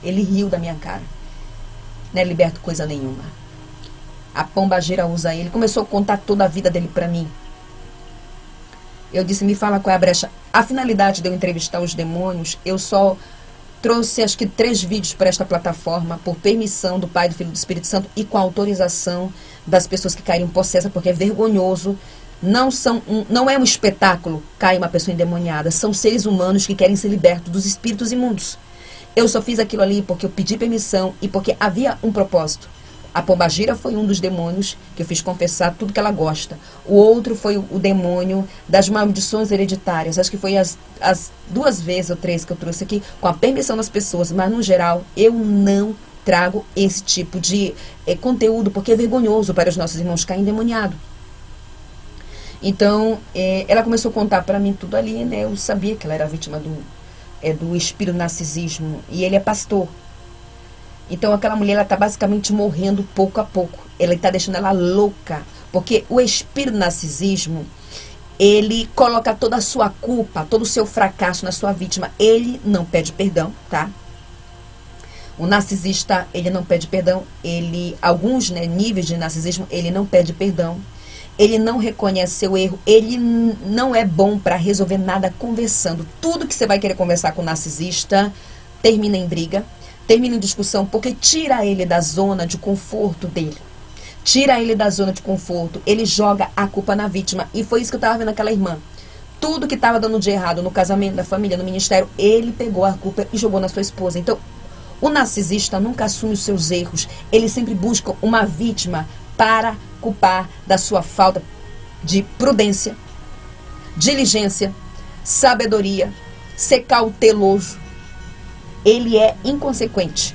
Ele riu da minha cara. Não é liberto coisa nenhuma. A pombagira usa ele. Começou a contar toda a vida dele para mim. Eu disse, me fala qual é a brecha. A finalidade de eu entrevistar os demônios, eu só trouxe acho que 3 vídeos para esta plataforma, por permissão do Pai, do Filho e do Espírito Santo e com a autorização das pessoas que caíram possessas, porque é vergonhoso. Não é um espetáculo cair uma pessoa endemoniada. São seres humanos que querem ser libertos dos espíritos imundos. Eu só fiz aquilo ali porque eu pedi permissão e porque havia um propósito. A pombagira foi um dos demônios que eu fiz confessar tudo que ela gosta. O outro foi o demônio das maldições hereditárias. Acho que foi as 2 vezes ou 3 que eu trouxe aqui com a permissão das pessoas. Mas, no geral, eu não trago esse tipo de conteúdo porque é vergonhoso para os nossos irmãos caírem endemoniados. Então, ela começou a contar para mim tudo ali, né? Eu sabia que ela era vítima é do espírito narcisismo, e ele é pastor. Então aquela mulher, ela está basicamente morrendo pouco a pouco. Ela está deixando ela louca, porque o espírito narcisismo, ele coloca toda a sua culpa, todo o seu fracasso na sua vítima. Ele não pede perdão, tá? O narcisista, ele não pede perdão. Alguns, né, níveis de narcisismo, ele não pede perdão. Ele não reconhece seu erro. Ele não é bom para resolver nada conversando. Tudo que você vai querer conversar com o narcisista termina em briga, termina em discussão, porque tira ele da zona de conforto dele. Tira ele da zona de conforto. Ele joga a culpa na vítima. E foi isso que eu estava vendo aquela irmã. Tudo que estava dando de errado no casamento, na família, no ministério, ele pegou a culpa e jogou na sua esposa. Então, o narcisista nunca assume os seus erros. Ele sempre busca uma vítima para culpar da sua falta de prudência, diligência, sabedoria, ser cauteloso. Ele é inconsequente.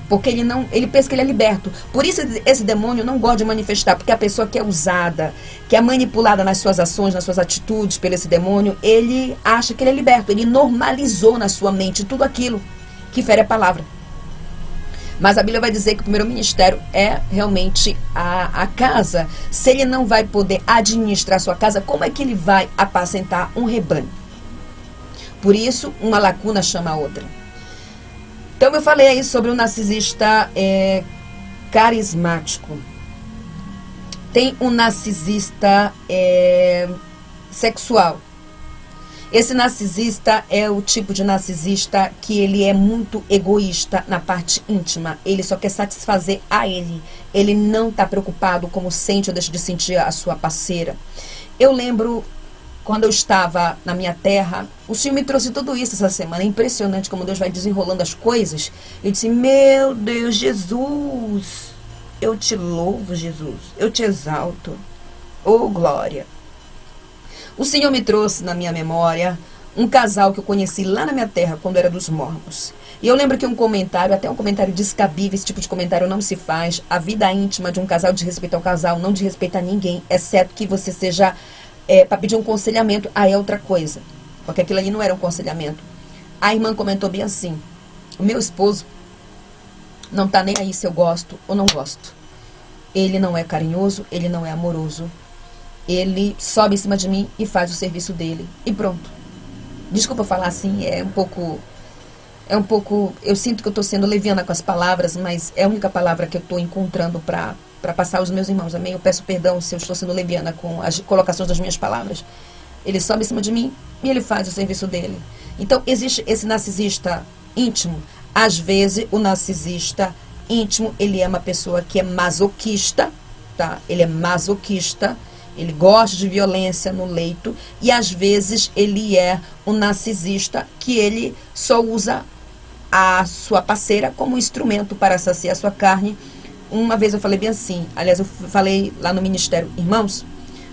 Porque ele pensa que ele é liberto. Por isso esse demônio não gosta de manifestar. Porque a pessoa que é usada, que é manipulada nas suas ações, nas suas atitudes por esse demônio, ele acha que ele é liberto. Ele normalizou na sua mente tudo aquilo que fere a palavra. Mas a Bíblia vai dizer que o primeiro ministério é realmente a casa. Se ele não vai poder administrar a sua casa, como é que ele vai apacentar um rebanho? Por isso, uma lacuna chama a outra. Então, eu falei aí sobre o narcisista carismático. Tem um narcisista sexual. Esse narcisista é o tipo de narcisista que ele é muito egoísta na parte íntima. Ele só quer satisfazer a ele. Ele não está preocupado como sente ou deixa de sentir a sua parceira. Eu lembro, quando eu estava na minha terra, o Senhor me trouxe tudo isso essa semana. É impressionante como Deus vai desenrolando as coisas. Eu disse, meu Deus, Jesus, eu te louvo, Jesus. Eu te exalto. Oh, glória. O Senhor me trouxe na minha memória um casal que eu conheci lá na minha terra, quando era dos mormons. E eu lembro que um comentário, até um comentário descabível, esse tipo de comentário não se faz. A vida íntima de um casal diz respeito ao casal, não diz respeito a ninguém, exceto que você seja para pedir um aconselhamento, aí é outra coisa. Porque aquilo ali não era um aconselhamento. A irmã comentou bem assim, o meu esposo não tá nem aí se eu gosto ou não gosto. Ele não é carinhoso, ele não é amoroso. Ele sobe em cima de mim e faz o serviço dele. E pronto. Desculpa falar assim, é um pouco... Eu sinto que eu estou sendo leviana com as palavras, mas é a única palavra que eu estou encontrando para passar aos meus irmãos. Amém? Eu peço perdão se eu estou sendo leviana com as colocações das minhas palavras. Ele sobe em cima de mim e ele faz o serviço dele. Então, existe esse narcisista íntimo. Às vezes, o narcisista íntimo, ele é uma pessoa que é masoquista, tá? Ele é masoquista. Ele gosta de violência no leito e às vezes ele é um narcisista que ele só usa a sua parceira como instrumento para saciar a sua carne. Uma vez eu falei bem assim, aliás eu falei lá no ministério, irmãos,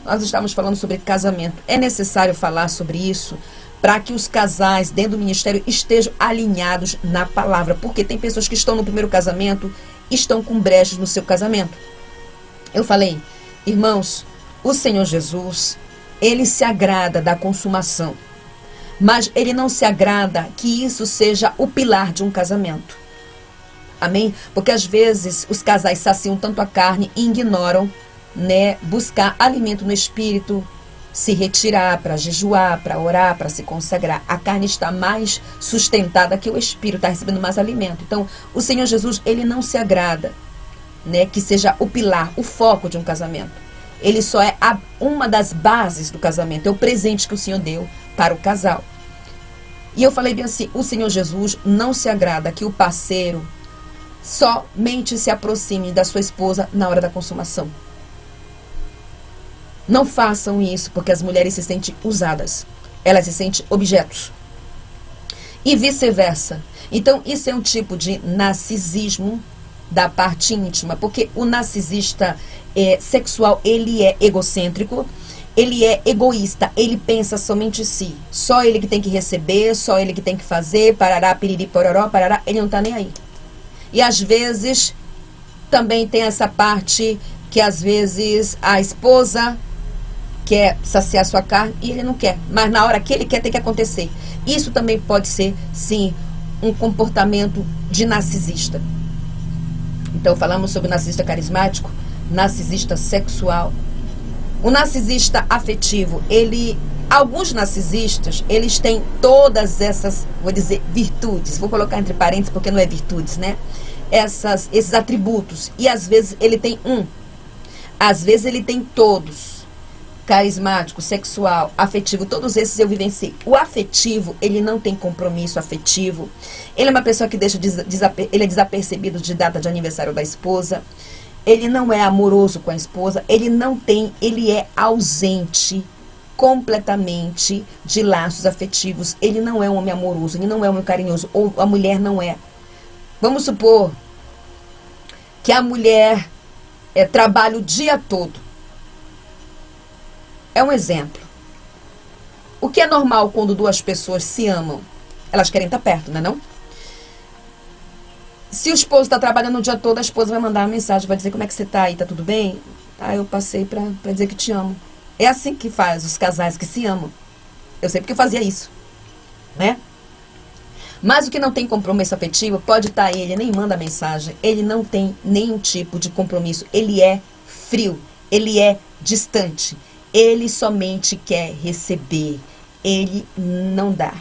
nós estávamos falando sobre casamento. É necessário falar sobre isso para que os casais dentro do ministério estejam alinhados na palavra, porque tem pessoas que estão no primeiro casamento, estão com brechas no seu casamento. Eu falei, irmãos, o Senhor Jesus, ele se agrada da consumação, mas ele não se agrada que isso seja o pilar de um casamento. Amém? Porque às vezes os casais saciam tanto a carne e ignoram, né, buscar alimento no espírito, se retirar para jejuar, para orar, para se consagrar. A carne está mais sustentada que o espírito, está recebendo mais alimento. Então, o Senhor Jesus, ele não se agrada, né, que seja o pilar, o foco de um casamento. Ele só é uma das bases do casamento, é o presente que o Senhor deu para o casal. E eu falei bem assim, o Senhor Jesus não se agrada que o parceiro somente se aproxime da sua esposa na hora da consumação. Não façam isso, porque as mulheres se sentem usadas, elas se sentem objetos. E vice-versa. Então, isso é um tipo de narcisismo da parte íntima, porque o narcisista sexual, ele é egocêntrico, ele é egoísta, ele pensa somente em si, só ele que tem que receber, só ele que tem que fazer, parará, piriri, pororó, parará, ele não tá nem aí. E às vezes também tem essa parte que às vezes a esposa quer saciar sua carne e ele não quer. Mas na hora que ele quer, tem que acontecer. Isso também pode ser, sim, um comportamento de narcisista. Então, falamos sobre narcisista carismático, narcisista sexual. O narcisista afetivo, alguns narcisistas, eles têm todas essas, vou dizer, virtudes. Vou colocar entre parênteses porque não é virtudes, né? Esses atributos. E às vezes ele tem um. Às vezes ele tem todos. Carismático, sexual, afetivo, todos esses eu vivenciei. O afetivo, ele não tem compromisso afetivo. Ele é uma pessoa que ele é desapercebido de data de aniversário da esposa. Ele não é amoroso com a esposa. Ele é ausente completamente de laços afetivos. Ele não é um homem amoroso, ele não é um homem carinhoso, ou a mulher não é. Vamos supor que a mulher trabalha o dia todo. É um exemplo. O que é normal quando duas pessoas se amam? Elas querem estar perto, não é não? Se o esposo está trabalhando o dia todo, a esposa vai mandar uma mensagem, vai dizer como é que você está aí, tá tudo bem? Ah, eu passei para dizer que te amo. É assim que faz os casais que se amam. Eu sei porque eu fazia isso, né? Mas o que não tem compromisso afetivo, pode estar ele nem manda mensagem, ele não tem nenhum tipo de compromisso, ele é frio, ele é distante. Ele somente quer receber. Ele não dá,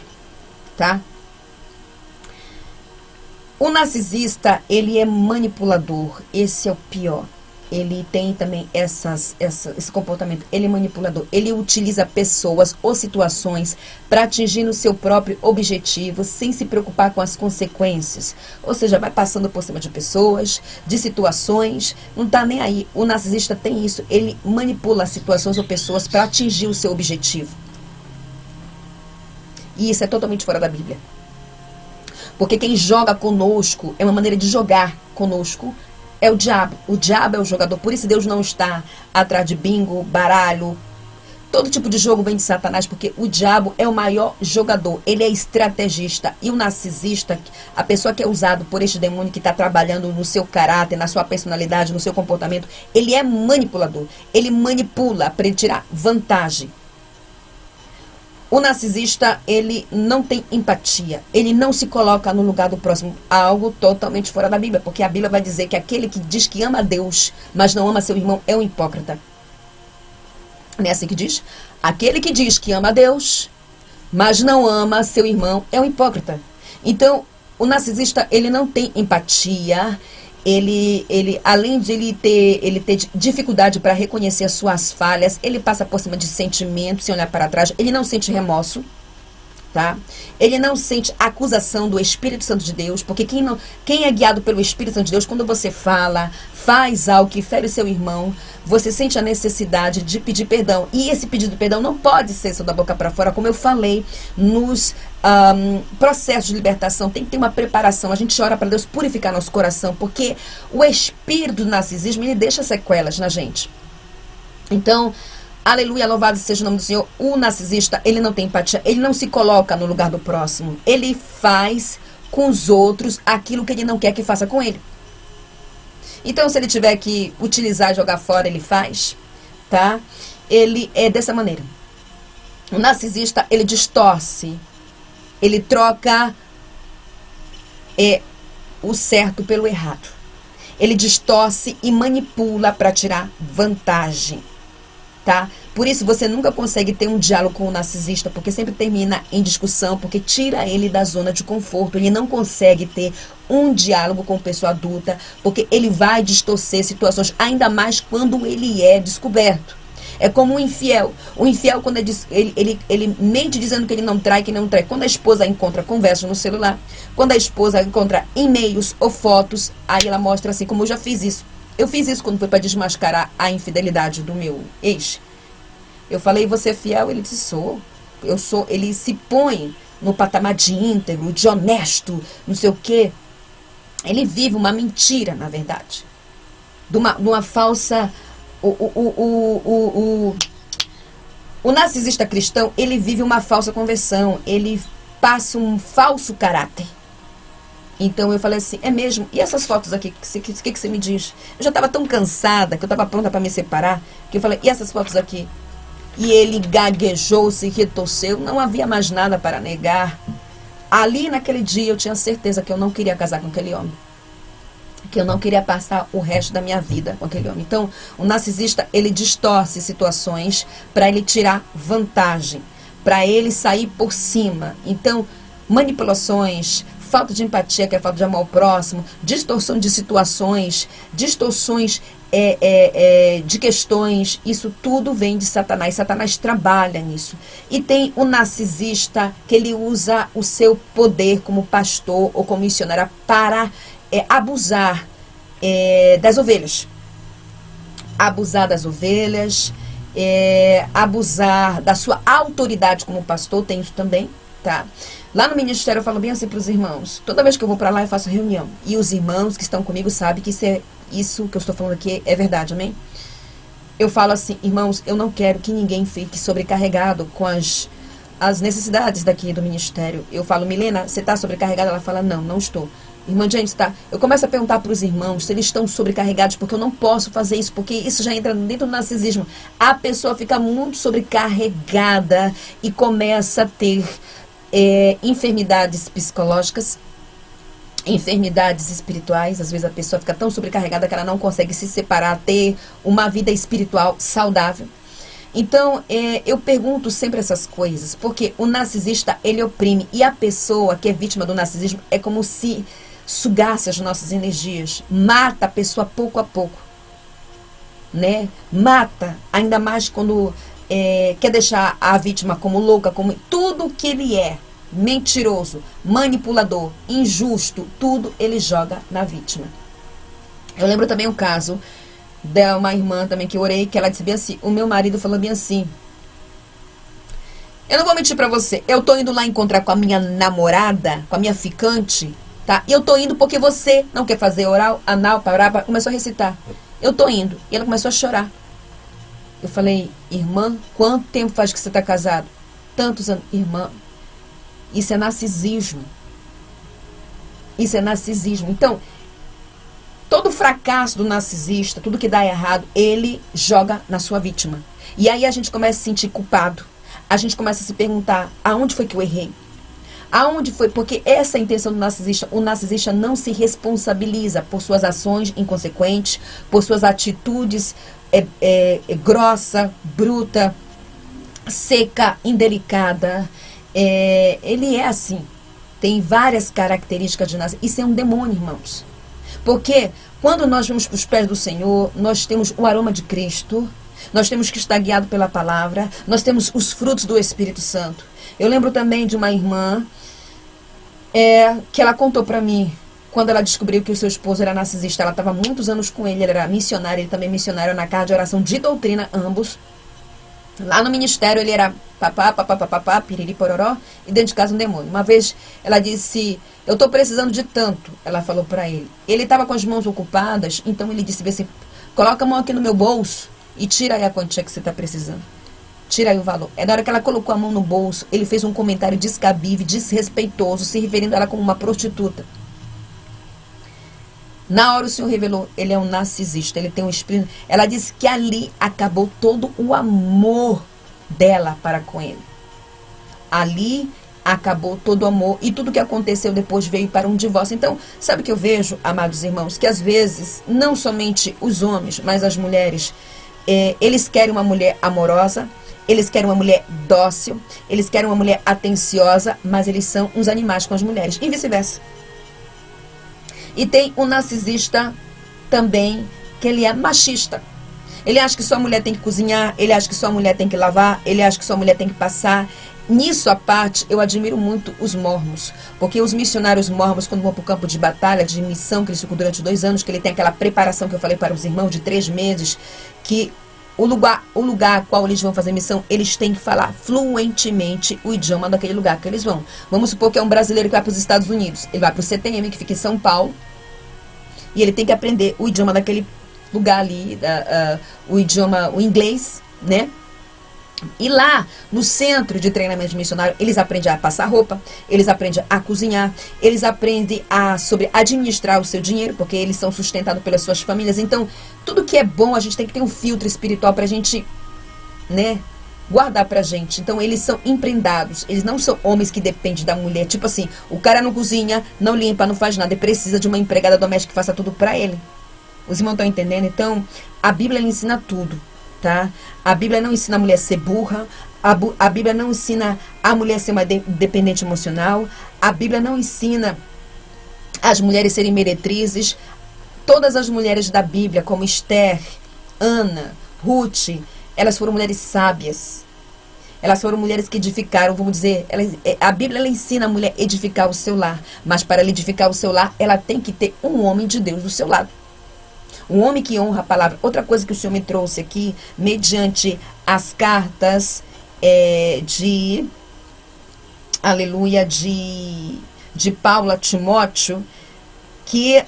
tá? O narcisista, ele é manipulador. Esse é o pior. Ele tem também esse comportamento. Ele é manipulador. Ele utiliza pessoas ou situações para atingir o seu próprio objetivo, sem se preocupar com as consequências. Ou seja, vai passando por cima de pessoas, de situações, não está nem aí. O narcisista tem isso. Ele manipula situações ou pessoas para atingir o seu objetivo. E isso é totalmente fora da Bíblia. Porque quem joga conosco é uma maneira de jogar conosco. É o diabo. O diabo é o jogador. Por isso Deus não está atrás de bingo, baralho. Todo tipo de jogo vem de Satanás, porque o diabo é o maior jogador. Ele é estrategista. E o narcisista, a pessoa que é usado por este demônio que está trabalhando no seu caráter, na sua personalidade, no seu comportamento, ele é manipulador. Ele manipula para ele tirar vantagem. O narcisista, ele não tem empatia. Ele não se coloca no lugar do próximo. Algo totalmente fora da Bíblia. Porque a Bíblia vai dizer que aquele que diz que ama a Deus, mas não ama seu irmão, é um hipócrita. Não é assim que diz? Aquele que diz que ama a Deus, mas não ama seu irmão, é um hipócrita. Então, o narcisista, ele não tem empatia. Ele além de ele ter dificuldade para reconhecer as suas falhas, ele passa por cima de sentimentos, sem olhar para trás, ele não sente remorso, tá? Ele não sente acusação do Espírito Santo de Deus, porque quem é guiado pelo Espírito Santo de Deus, quando você faz algo que fere o seu irmão, você sente a necessidade de pedir perdão. E esse pedido de perdão não pode ser só da boca para fora, como eu falei, nos processos de libertação tem que ter uma preparação. A gente ora para Deus purificar nosso coração, porque o espírito do narcisismo, ele deixa sequelas na gente. Então, aleluia, louvado seja o nome do Senhor. O narcisista, ele não tem empatia, ele não se coloca no lugar do próximo. Ele faz com os outros aquilo que ele não quer que faça com ele. Então, se ele tiver que utilizar e jogar fora, ele faz, tá? Ele é dessa maneira. O narcisista, ele distorce, ele troca o certo pelo errado. Ele distorce e manipula para tirar vantagem, tá? Por isso você nunca consegue ter um diálogo com o narcisista, porque sempre termina em discussão, porque tira ele da zona de conforto. Ele não consegue ter um diálogo com pessoa adulta, porque ele vai distorcer situações, ainda mais quando ele é descoberto. É como um infiel. O infiel, quando ele mente dizendo que ele não trai, que não trai. Quando a esposa encontra conversa no celular, quando a esposa encontra e-mails ou fotos, aí ela mostra assim, como eu já fiz isso. Eu fiz isso quando foi para desmascarar a infidelidade do meu ex. Eu falei, você é fiel? Ele disse, sou. Eu sou. Ele se põe no patamar de íntegro, de honesto, não sei o quê. Ele vive uma mentira, na verdade. De uma falsa... O narcisista cristão, ele vive uma falsa conversão. Ele passa um falso caráter. Então eu falei assim, é mesmo? E essas fotos aqui, o que você me diz? Eu já estava tão cansada, que eu estava pronta para me separar, que eu falei, e essas fotos aqui? e ele gaguejou, se retorceu, não havia mais nada para negar. Ali naquele dia eu tinha certeza que eu não queria casar com aquele homem, que eu não queria passar o resto da minha vida com aquele homem. Então, o narcisista, ele distorce situações para ele tirar vantagem, para ele sair por cima. Então, manipulações, falta de empatia, que é falta de amor ao próximo, distorção de situações, distorções de questões, isso tudo vem de Satanás. Satanás trabalha nisso. E tem o narcisista, que ele usa o seu poder como pastor ou como missionário para abusar das ovelhas. Abusar das ovelhas, abusar da sua autoridade como pastor, tem isso também, tá? Lá no ministério eu falo bem assim para os irmãos. Toda vez que eu vou para lá eu faço reunião. E os irmãos que estão comigo sabem que isso que eu estou falando aqui é verdade, amém? Eu falo assim, irmãos, eu não quero que ninguém fique sobrecarregado com as necessidades daqui do ministério. Eu falo, Milena, você está sobrecarregada? Ela fala, não, não estou. Irmã James, tá? Eu começo a perguntar para os irmãos se eles estão sobrecarregados, porque eu não posso fazer isso, porque isso já entra dentro do narcisismo. A pessoa fica muito sobrecarregada e começa a ter enfermidades psicológicas, enfermidades espirituais. Às vezes a pessoa fica tão sobrecarregada que ela não consegue se separar, ter uma vida espiritual saudável. Então, eu pergunto sempre essas coisas, porque o narcisista, ele oprime, e a pessoa que é vítima do narcisismo é como se sugasse as nossas energias, mata a pessoa pouco a pouco, né? Mata, ainda mais quando quer deixar a vítima como louca, como tudo que ele é, mentiroso, manipulador, injusto, tudo ele joga na vítima. Eu lembro também um caso de uma irmã também que eu orei, que ela disse bem assim, o meu marido falou bem assim, eu não vou mentir pra você, eu tô indo lá encontrar com a minha namorada, com a minha ficante, tá? E eu tô indo porque você não quer fazer oral, anal, paraba, começou a recitar. Eu tô indo. E ela começou a chorar. Eu falei, irmã, quanto tempo faz que você tá casado? Tantos anos. Irmã, isso é narcisismo. Isso é narcisismo. Então, todo fracasso do narcisista, tudo que dá errado, ele joga na sua vítima. E aí a gente começa a se sentir culpado. A gente começa a se perguntar, aonde foi que eu errei? Aonde foi? Porque essa é a intenção do narcisista. O narcisista não se responsabiliza por suas ações inconsequentes, por suas atitudes grossa, bruta, seca, indelicada. Ele é assim. Tem várias características de narcisista. Isso é um demônio, irmãos. Porque quando nós vamos para os pés do Senhor, nós temos o aroma de Cristo, nós temos que estar guiados pela palavra, nós temos os frutos do Espírito Santo. Eu lembro também de uma irmã que ela contou para mim, quando ela descobriu que o seu esposo era narcisista. Ela estava há muitos anos com ele, ele era missionário, ele também missionário na casa de oração de doutrina, ambos. Lá no ministério ele era papá, piriri, pororó, e dentro de casa um demônio. Uma vez ela disse, eu estou precisando de tanto, ela falou para ele. Ele estava com as mãos ocupadas, então ele disse assim, coloca a mão aqui no meu bolso e tira aí a quantia que você está precisando. Tira aí o valor. Na hora que ela colocou a mão no bolso, ele fez um comentário descabível, desrespeitoso, se referindo a ela como uma prostituta. Na hora o Senhor revelou, ele é um narcisista, ele tem um espírito. Ela disse que ali acabou todo o amor dela para com ele. Ali acabou todo o amor, e tudo que aconteceu depois veio para um divórcio. Então, sabe o que eu vejo, amados irmãos? Que às vezes, não somente os homens, mas as mulheres, eles querem uma mulher amorosa, eles querem uma mulher dócil, eles querem uma mulher atenciosa, mas eles são uns animais com as mulheres, e vice-versa. E tem um narcisista também, que ele é machista. Ele acha que sua mulher tem que cozinhar, ele acha que sua mulher tem que lavar, ele acha que sua mulher tem que passar. Nisso à parte, eu admiro muito os mormons, porque os missionários mormons, quando vão para o campo de batalha, de missão, que eles ficam durante 2 anos, que ele tem aquela preparação que eu falei para os irmãos, de 3 meses, que o lugar a qual eles vão fazer missão, eles têm que falar fluentemente o idioma daquele lugar que eles vão. Vamos supor que é um brasileiro que vai para os Estados Unidos. Ele vai para o CTM, que fica em São Paulo, e ele tem que aprender o idioma daquele lugar ali, o inglês, né? E lá, no centro de treinamento de missionário, eles aprendem a passar roupa, eles aprendem a cozinhar, eles aprendem sobre administrar o seu dinheiro, porque eles são sustentados pelas suas famílias. Então, tudo que é bom, a gente tem que ter um filtro espiritual para a gente, né, guardar pra gente. Então eles são empregados, eles não são homens que dependem da mulher. Tipo assim, o cara não cozinha, não limpa, não faz nada, ele precisa de uma empregada doméstica que faça tudo pra ele. Os irmãos estão entendendo? Então, a Bíblia ela ensina tudo, tá? A Bíblia não ensina a mulher a ser burra, a Bíblia não ensina a mulher a ser uma dependente emocional, a Bíblia não ensina as mulheres serem meretrizes. Todas as mulheres da Bíblia, como Esther, Ana, Ruth, elas foram mulheres sábias. Elas foram mulheres que edificaram, vamos dizer, a Bíblia ela ensina a mulher a edificar o seu lar. Mas para ela edificar o seu lar, ela tem que ter um homem de Deus do seu lado. Um homem que honra a palavra. Outra coisa que o Senhor me trouxe aqui, mediante as cartas aleluia, de Paulo a Timóteo, que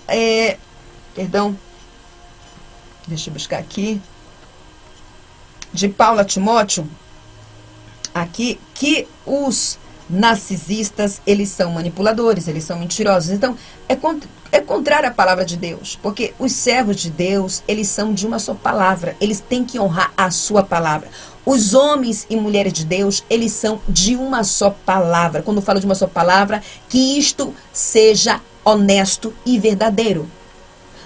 deixa eu buscar aqui, de Paulo a Timóteo, aqui, que os narcisistas, eles são manipuladores, eles são mentirosos. Então, é contrário à palavra de Deus, porque os servos de Deus, eles são de uma só palavra, eles têm que honrar a sua palavra. Os homens e mulheres de Deus, eles são de uma só palavra. Quando eu falo de uma só palavra, que isto seja honesto e verdadeiro.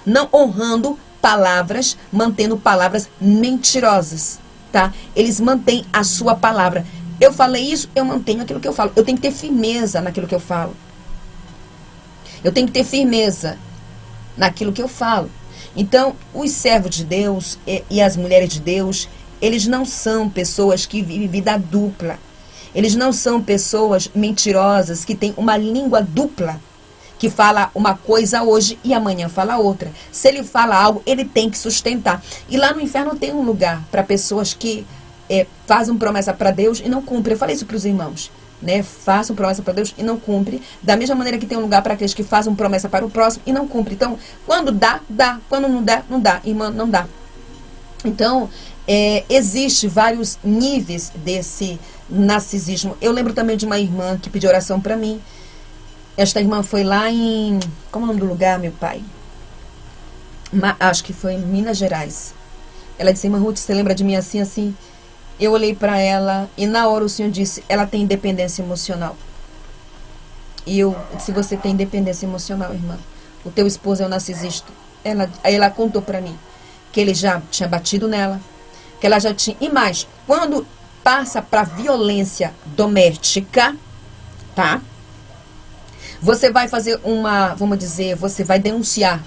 Não honrando palavras, mantendo palavras mentirosas, tá? Eles mantêm a sua palavra. Eu falei isso, eu mantenho aquilo que eu falo. Eu tenho que ter firmeza naquilo que eu falo. Eu tenho que ter firmeza naquilo que eu falo. Então, os servos de Deus e as mulheres de Deus, eles não são pessoas que vivem vida dupla. Eles não são pessoas mentirosas que têm uma língua dupla, que fala uma coisa hoje e amanhã fala outra. Se ele fala algo, ele tem que sustentar. E lá no inferno tem um lugar para pessoas que fazem promessa para Deus e não cumprem. Eu falei isso para os irmãos, né? Façam promessa para Deus e não cumprem. Da mesma maneira que tem um lugar para aqueles que fazem promessa para o próximo e não cumprem. Então, quando dá, dá. Quando não dá, não dá. Irmã, não dá. Então, existe vários níveis desse narcisismo. Eu lembro também de uma irmã que pediu oração para mim. Esta irmã foi lá em... Como é o nome do lugar, meu pai? Acho que foi em Minas Gerais. Ela disse, irmã Ruth, você lembra de mim assim, assim? Eu olhei para ela e na hora o Senhor disse, ela tem dependência emocional. E eu disse, você tem dependência emocional, irmã. O teu esposo é um narcisista. Aí ela contou para mim que ele já tinha batido nela, que ela já tinha... E mais, quando passa para violência doméstica, tá? Você vai fazer vamos dizer, você vai denunciar.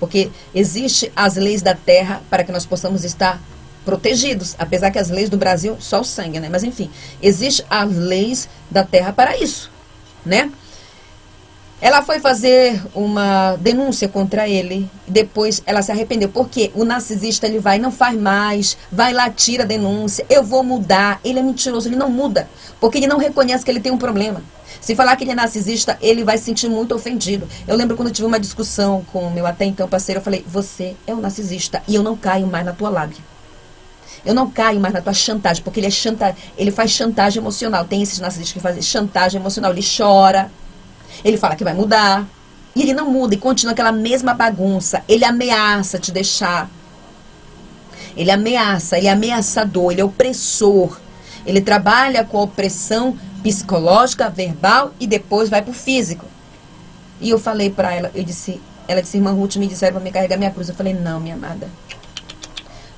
Porque existe as leis da terra para que nós possamos estar protegidos. Apesar que as leis do Brasil, só o sangue, né? Mas enfim, existe as leis da terra para isso, né? Ela foi fazer uma denúncia contra ele, depois ela se arrependeu, porque o narcisista, ele vai, não faz mais, vai lá, tira a denúncia, eu vou mudar. Ele é mentiroso, ele não muda, porque ele não reconhece que ele tem um problema. Se falar que ele é narcisista, ele vai se sentir muito ofendido. Eu lembro quando eu tive uma discussão com o meu até então parceiro, eu falei, você é um narcisista e eu não caio mais na tua lábia. Eu não caio mais na tua chantagem, porque ele faz chantagem emocional. Tem esses narcisistas que fazem chantagem emocional, ele chora. Ele fala que vai mudar. E ele não muda e continua aquela mesma bagunça. Ele ameaça te deixar. Ele ameaça, ele é ameaçador, ele é opressor. Ele trabalha com a opressão psicológica, verbal e depois vai pro físico. E eu falei para ela, ela disse, irmã Ruth, me disseram para me carregar minha cruz. Eu falei, não, minha amada.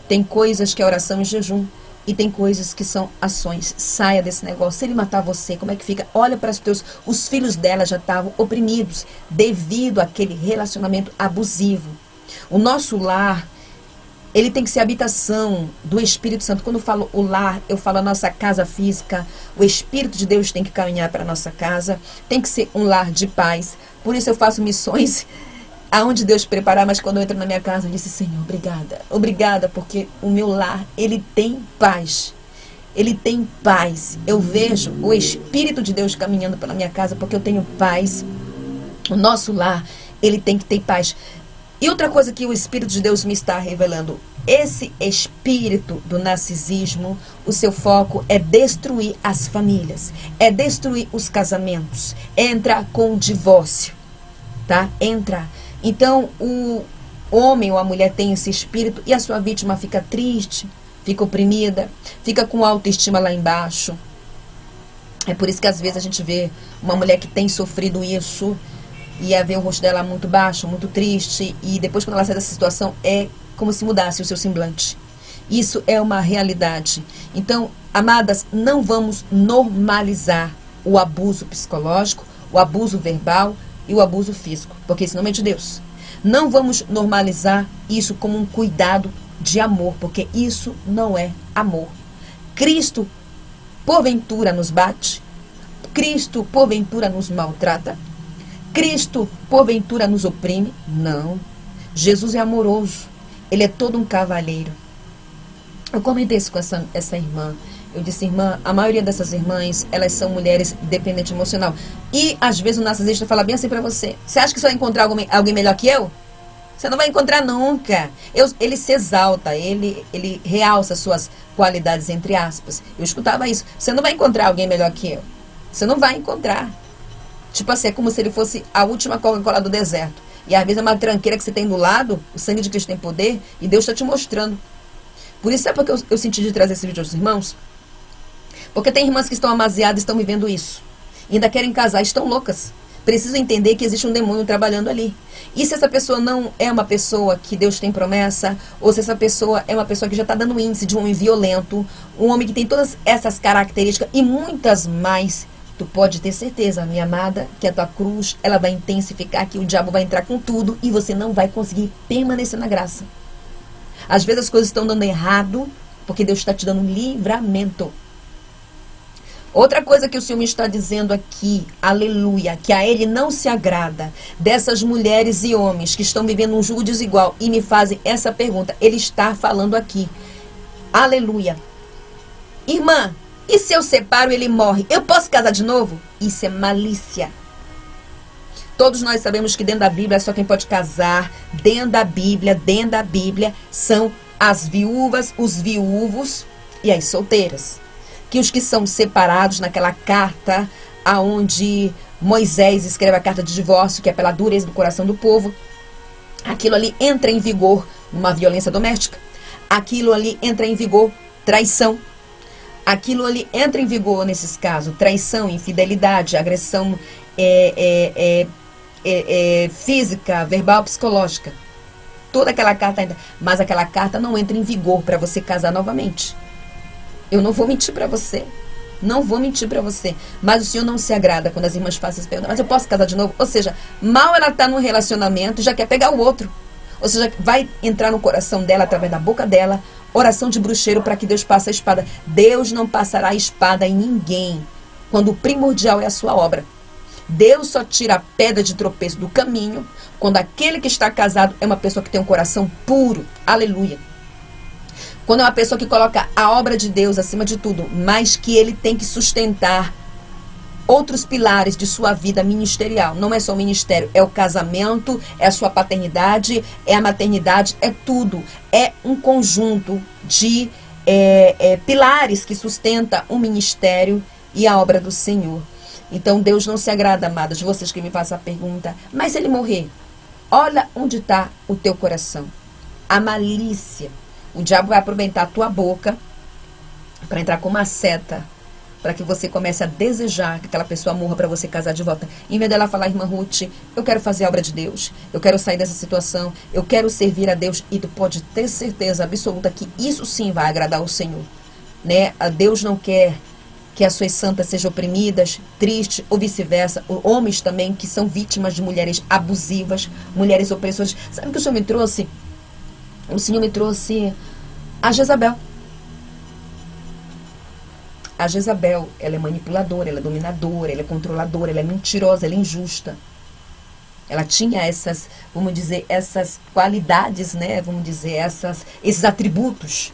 Tem coisas que é oração e jejum. E tem coisas que são ações. Saia desse negócio. Se ele matar você, como é que fica? Olha para os filhos dela já estavam oprimidos devido àquele relacionamento abusivo. O nosso lar, ele tem que ser a habitação do Espírito Santo. Quando eu falo o lar, eu falo a nossa casa física. O Espírito de Deus tem que caminhar para a nossa casa. Tem que ser um lar de paz. Por isso eu faço missões aonde Deus preparar, mas quando eu entro na minha casa, eu disse, Senhor, obrigada. Obrigada, porque o meu lar, ele tem paz. Ele tem paz. Eu vejo o Espírito de Deus caminhando pela minha casa, porque eu tenho paz. O nosso lar, ele tem que ter paz. E outra coisa que o Espírito de Deus me está revelando, esse espírito do narcisismo, o seu foco é destruir as famílias, é destruir os casamentos, é entrar com o divórcio, tá? Entrar. Então, o homem ou a mulher tem esse espírito e a sua vítima fica triste, fica oprimida, fica com a autoestima lá embaixo. É por isso que às vezes a gente vê uma mulher que tem sofrido isso e vê o rosto dela muito baixo, muito triste, e depois quando ela sai dessa situação é como se mudasse o seu semblante. Isso é uma realidade. Então, amadas, não vamos normalizar o abuso psicológico, o abuso verbal e o abuso físico, porque isso não é de Deus. Não vamos normalizar isso como um cuidado de amor, porque isso não é amor. Cristo, porventura, nos bate? Cristo, porventura, nos maltrata? Cristo, porventura, nos oprime? Não. Jesus é amoroso. Ele é todo um cavalheiro. Eu comentei isso com essa irmã. Eu disse, irmã, a maioria dessas irmãs, elas são mulheres dependentes emocional. E, às vezes, o narcisista fala bem assim pra você. Você acha que você vai encontrar alguém melhor que eu? Você não vai encontrar nunca. Ele se exalta, ele realça suas qualidades, entre aspas. Eu escutava isso. Você não vai encontrar alguém melhor que eu. Você não vai encontrar. Tipo assim, é como se ele fosse a última Coca-Cola do deserto. E às vezes é uma tranqueira que você tem do lado, o sangue de Cristo tem poder, e Deus está te mostrando. Por isso é porque eu senti de trazer esse vídeo aos irmãos. Porque tem irmãs que estão amaziadas e estão vivendo isso. E ainda querem casar, estão loucas. Precisam entender que existe um demônio trabalhando ali. E se essa pessoa não é uma pessoa que Deus tem promessa, ou se essa pessoa é uma pessoa que já está dando índice de um homem violento, um homem que tem todas essas características e muitas mais, tu pode ter certeza, minha amada, que a tua cruz, ela vai intensificar, que o diabo vai entrar com tudo e você não vai conseguir permanecer na graça. Às vezes as coisas estão dando errado, porque Deus está te dando livramento. Outra coisa que o Senhor me está dizendo aqui, aleluia, que a Ele não se agrada dessas mulheres e homens que estão vivendo um jugo desigual e me fazem essa pergunta. Ele está falando aqui, aleluia. Irmã, e se eu separo e ele morre? Eu posso casar de novo? Isso é malícia. Todos nós sabemos que dentro da Bíblia só quem pode casar, dentro da Bíblia, são as viúvas, os viúvos e as solteiras. Que os que são separados naquela carta, aonde Moisés escreve a carta de divórcio, que é pela dureza do coração do povo, aquilo ali entra em vigor numa violência doméstica. Aquilo ali entra em vigor traição. Aquilo ali entra em vigor nesses casos, traição, infidelidade, agressão física, verbal, psicológica. Toda aquela carta entra, mas aquela carta não entra em vigor para você casar novamente. Eu não vou mentir para você. Não vou mentir para você. Mas o Senhor não se agrada quando as irmãs fazem essa pergunta. Mas eu posso casar de novo? Ou seja, mal ela está num relacionamento e já quer pegar o outro. Ou seja, vai entrar no coração dela, através da boca dela, oração de bruxeiro para que Deus passe a espada. Deus não passará a espada em ninguém, quando o primordial é a sua obra. Deus só tira a pedra de tropeço do caminho quando aquele que está casado é uma pessoa que tem um coração puro. Aleluia. Quando é uma pessoa que coloca a obra de Deus acima de tudo, mas que ele tem que sustentar outros pilares de sua vida ministerial. Não é só o ministério, é o casamento, é a sua paternidade, é a maternidade, é tudo. É um conjunto de pilares que sustenta o ministério e a obra do Senhor. Então Deus não se agrada, amadas, de vocês que me fazem a pergunta, mas se ele morrer, olha onde está o teu coração. A malícia. O diabo vai aproveitar a tua boca para entrar com uma seta, para que você comece a desejar que aquela pessoa morra para você casar de volta. Em vez dela falar, irmã Ruth, eu quero fazer a obra de Deus, eu quero sair dessa situação, eu quero servir a Deus, e tu pode ter certeza absoluta que isso sim vai agradar ao Senhor. Né? A Deus não quer que as suas santas sejam oprimidas, tristes ou vice-versa. Homens também que são vítimas de mulheres abusivas, mulheres opressoras. Sabe o que o Senhor me trouxe? O Senhor me trouxe a Jezabel. A Jezabel, ela é manipuladora, ela é dominadora, ela é controladora, ela é mentirosa, ela é injusta. Ela tinha essas, vamos dizer, essas qualidades, né? Vamos dizer, esses atributos.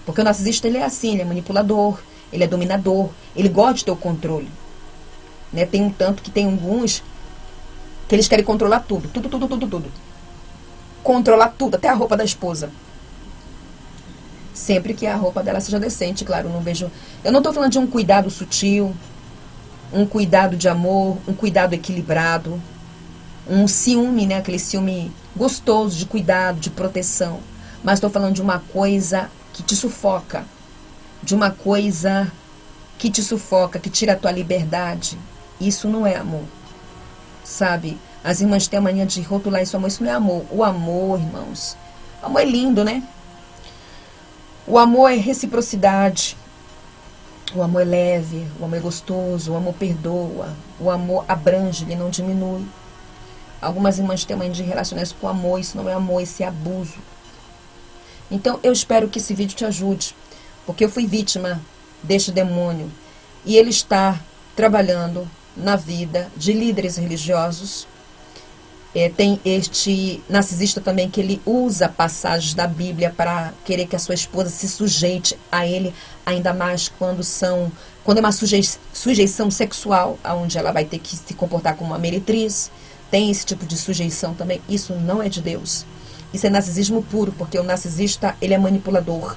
Porque o narcisista, ele é assim, ele é manipulador, ele é dominador, ele gosta de ter o controle. Né? Tem um tanto que tem alguns que eles querem controlar tudo. Tudo. Controlar tudo, até a roupa da esposa. Sempre que a roupa dela seja decente, claro, não vejo... Eu não estou falando de um cuidado sutil, um cuidado de amor, um cuidado equilibrado, um ciúme, né? Aquele ciúme gostoso de cuidado, de proteção. Mas estou falando de uma coisa que te sufoca, de uma coisa que te sufoca, que tira a tua liberdade, isso não é amor, sabe? As irmãs têm a mania de rotular isso amor, isso não é amor. O amor, irmãos, o amor é lindo, né? O amor é reciprocidade, o amor é leve, o amor é gostoso, o amor perdoa, o amor abrange, ele não diminui. Algumas irmãs têm a mania de relacionar isso com amor, isso não é amor, isso é abuso. Então eu espero que esse vídeo te ajude, porque eu fui vítima deste demônio e ele está trabalhando na vida de líderes religiosos. Tem este narcisista também que ele usa passagens da Bíblia para querer que a sua esposa se sujeite a ele, ainda mais quando é uma sujeição sexual, onde ela vai ter que se comportar como uma meretriz. Tem esse tipo de sujeição também. Isso não é de Deus. Isso é narcisismo puro, porque o narcisista, ele é manipulador.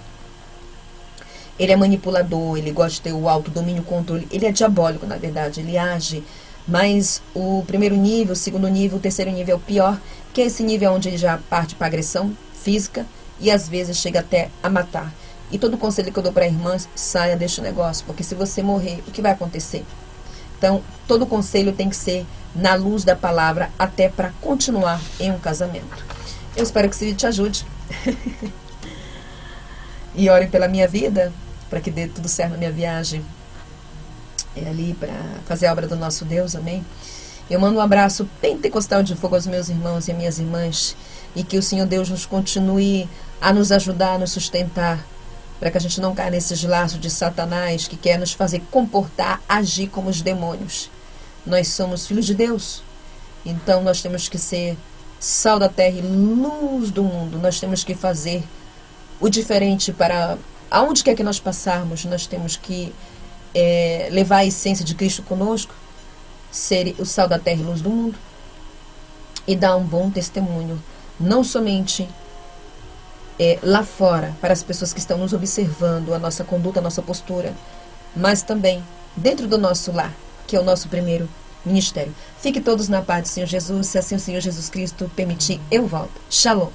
Ele é manipulador, ele gosta de ter o autodomínio, o controle. Ele é diabólico, na verdade, ele age. Mas o primeiro nível, o segundo nível, o terceiro nível é o pior, que é esse nível onde ele já parte para agressão física e às vezes chega até a matar. E todo conselho que eu dou para irmãs, saia deste negócio, porque se você morrer, o que vai acontecer? Então, todo conselho tem que ser na luz da palavra, até para continuar em um casamento. Eu espero que esse vídeo te ajude. E ore pela minha vida, para que dê tudo certo na minha viagem. Ali para fazer a obra do nosso Deus, amém? Eu mando um abraço pentecostal de fogo aos meus irmãos e às minhas irmãs, e que o Senhor Deus nos continue a nos ajudar, a nos sustentar, para que a gente não caia nesses laços de Satanás, que quer nos fazer comportar, agir como os demônios. Nós somos filhos de Deus, então nós temos que ser sal da terra e luz do mundo. Nós temos que fazer o diferente para aonde quer que nós passarmos. Nós temos que levar a essência de Cristo conosco, ser o sal da terra e luz do mundo, e dar um bom testemunho, não somente lá fora, para as pessoas que estão nos observando, a nossa conduta, a nossa postura, mas também dentro do nosso lar, que é o nosso primeiro ministério. Fique todos na paz do Senhor Jesus. Se assim o Senhor Jesus Cristo permitir, eu volto. Shalom.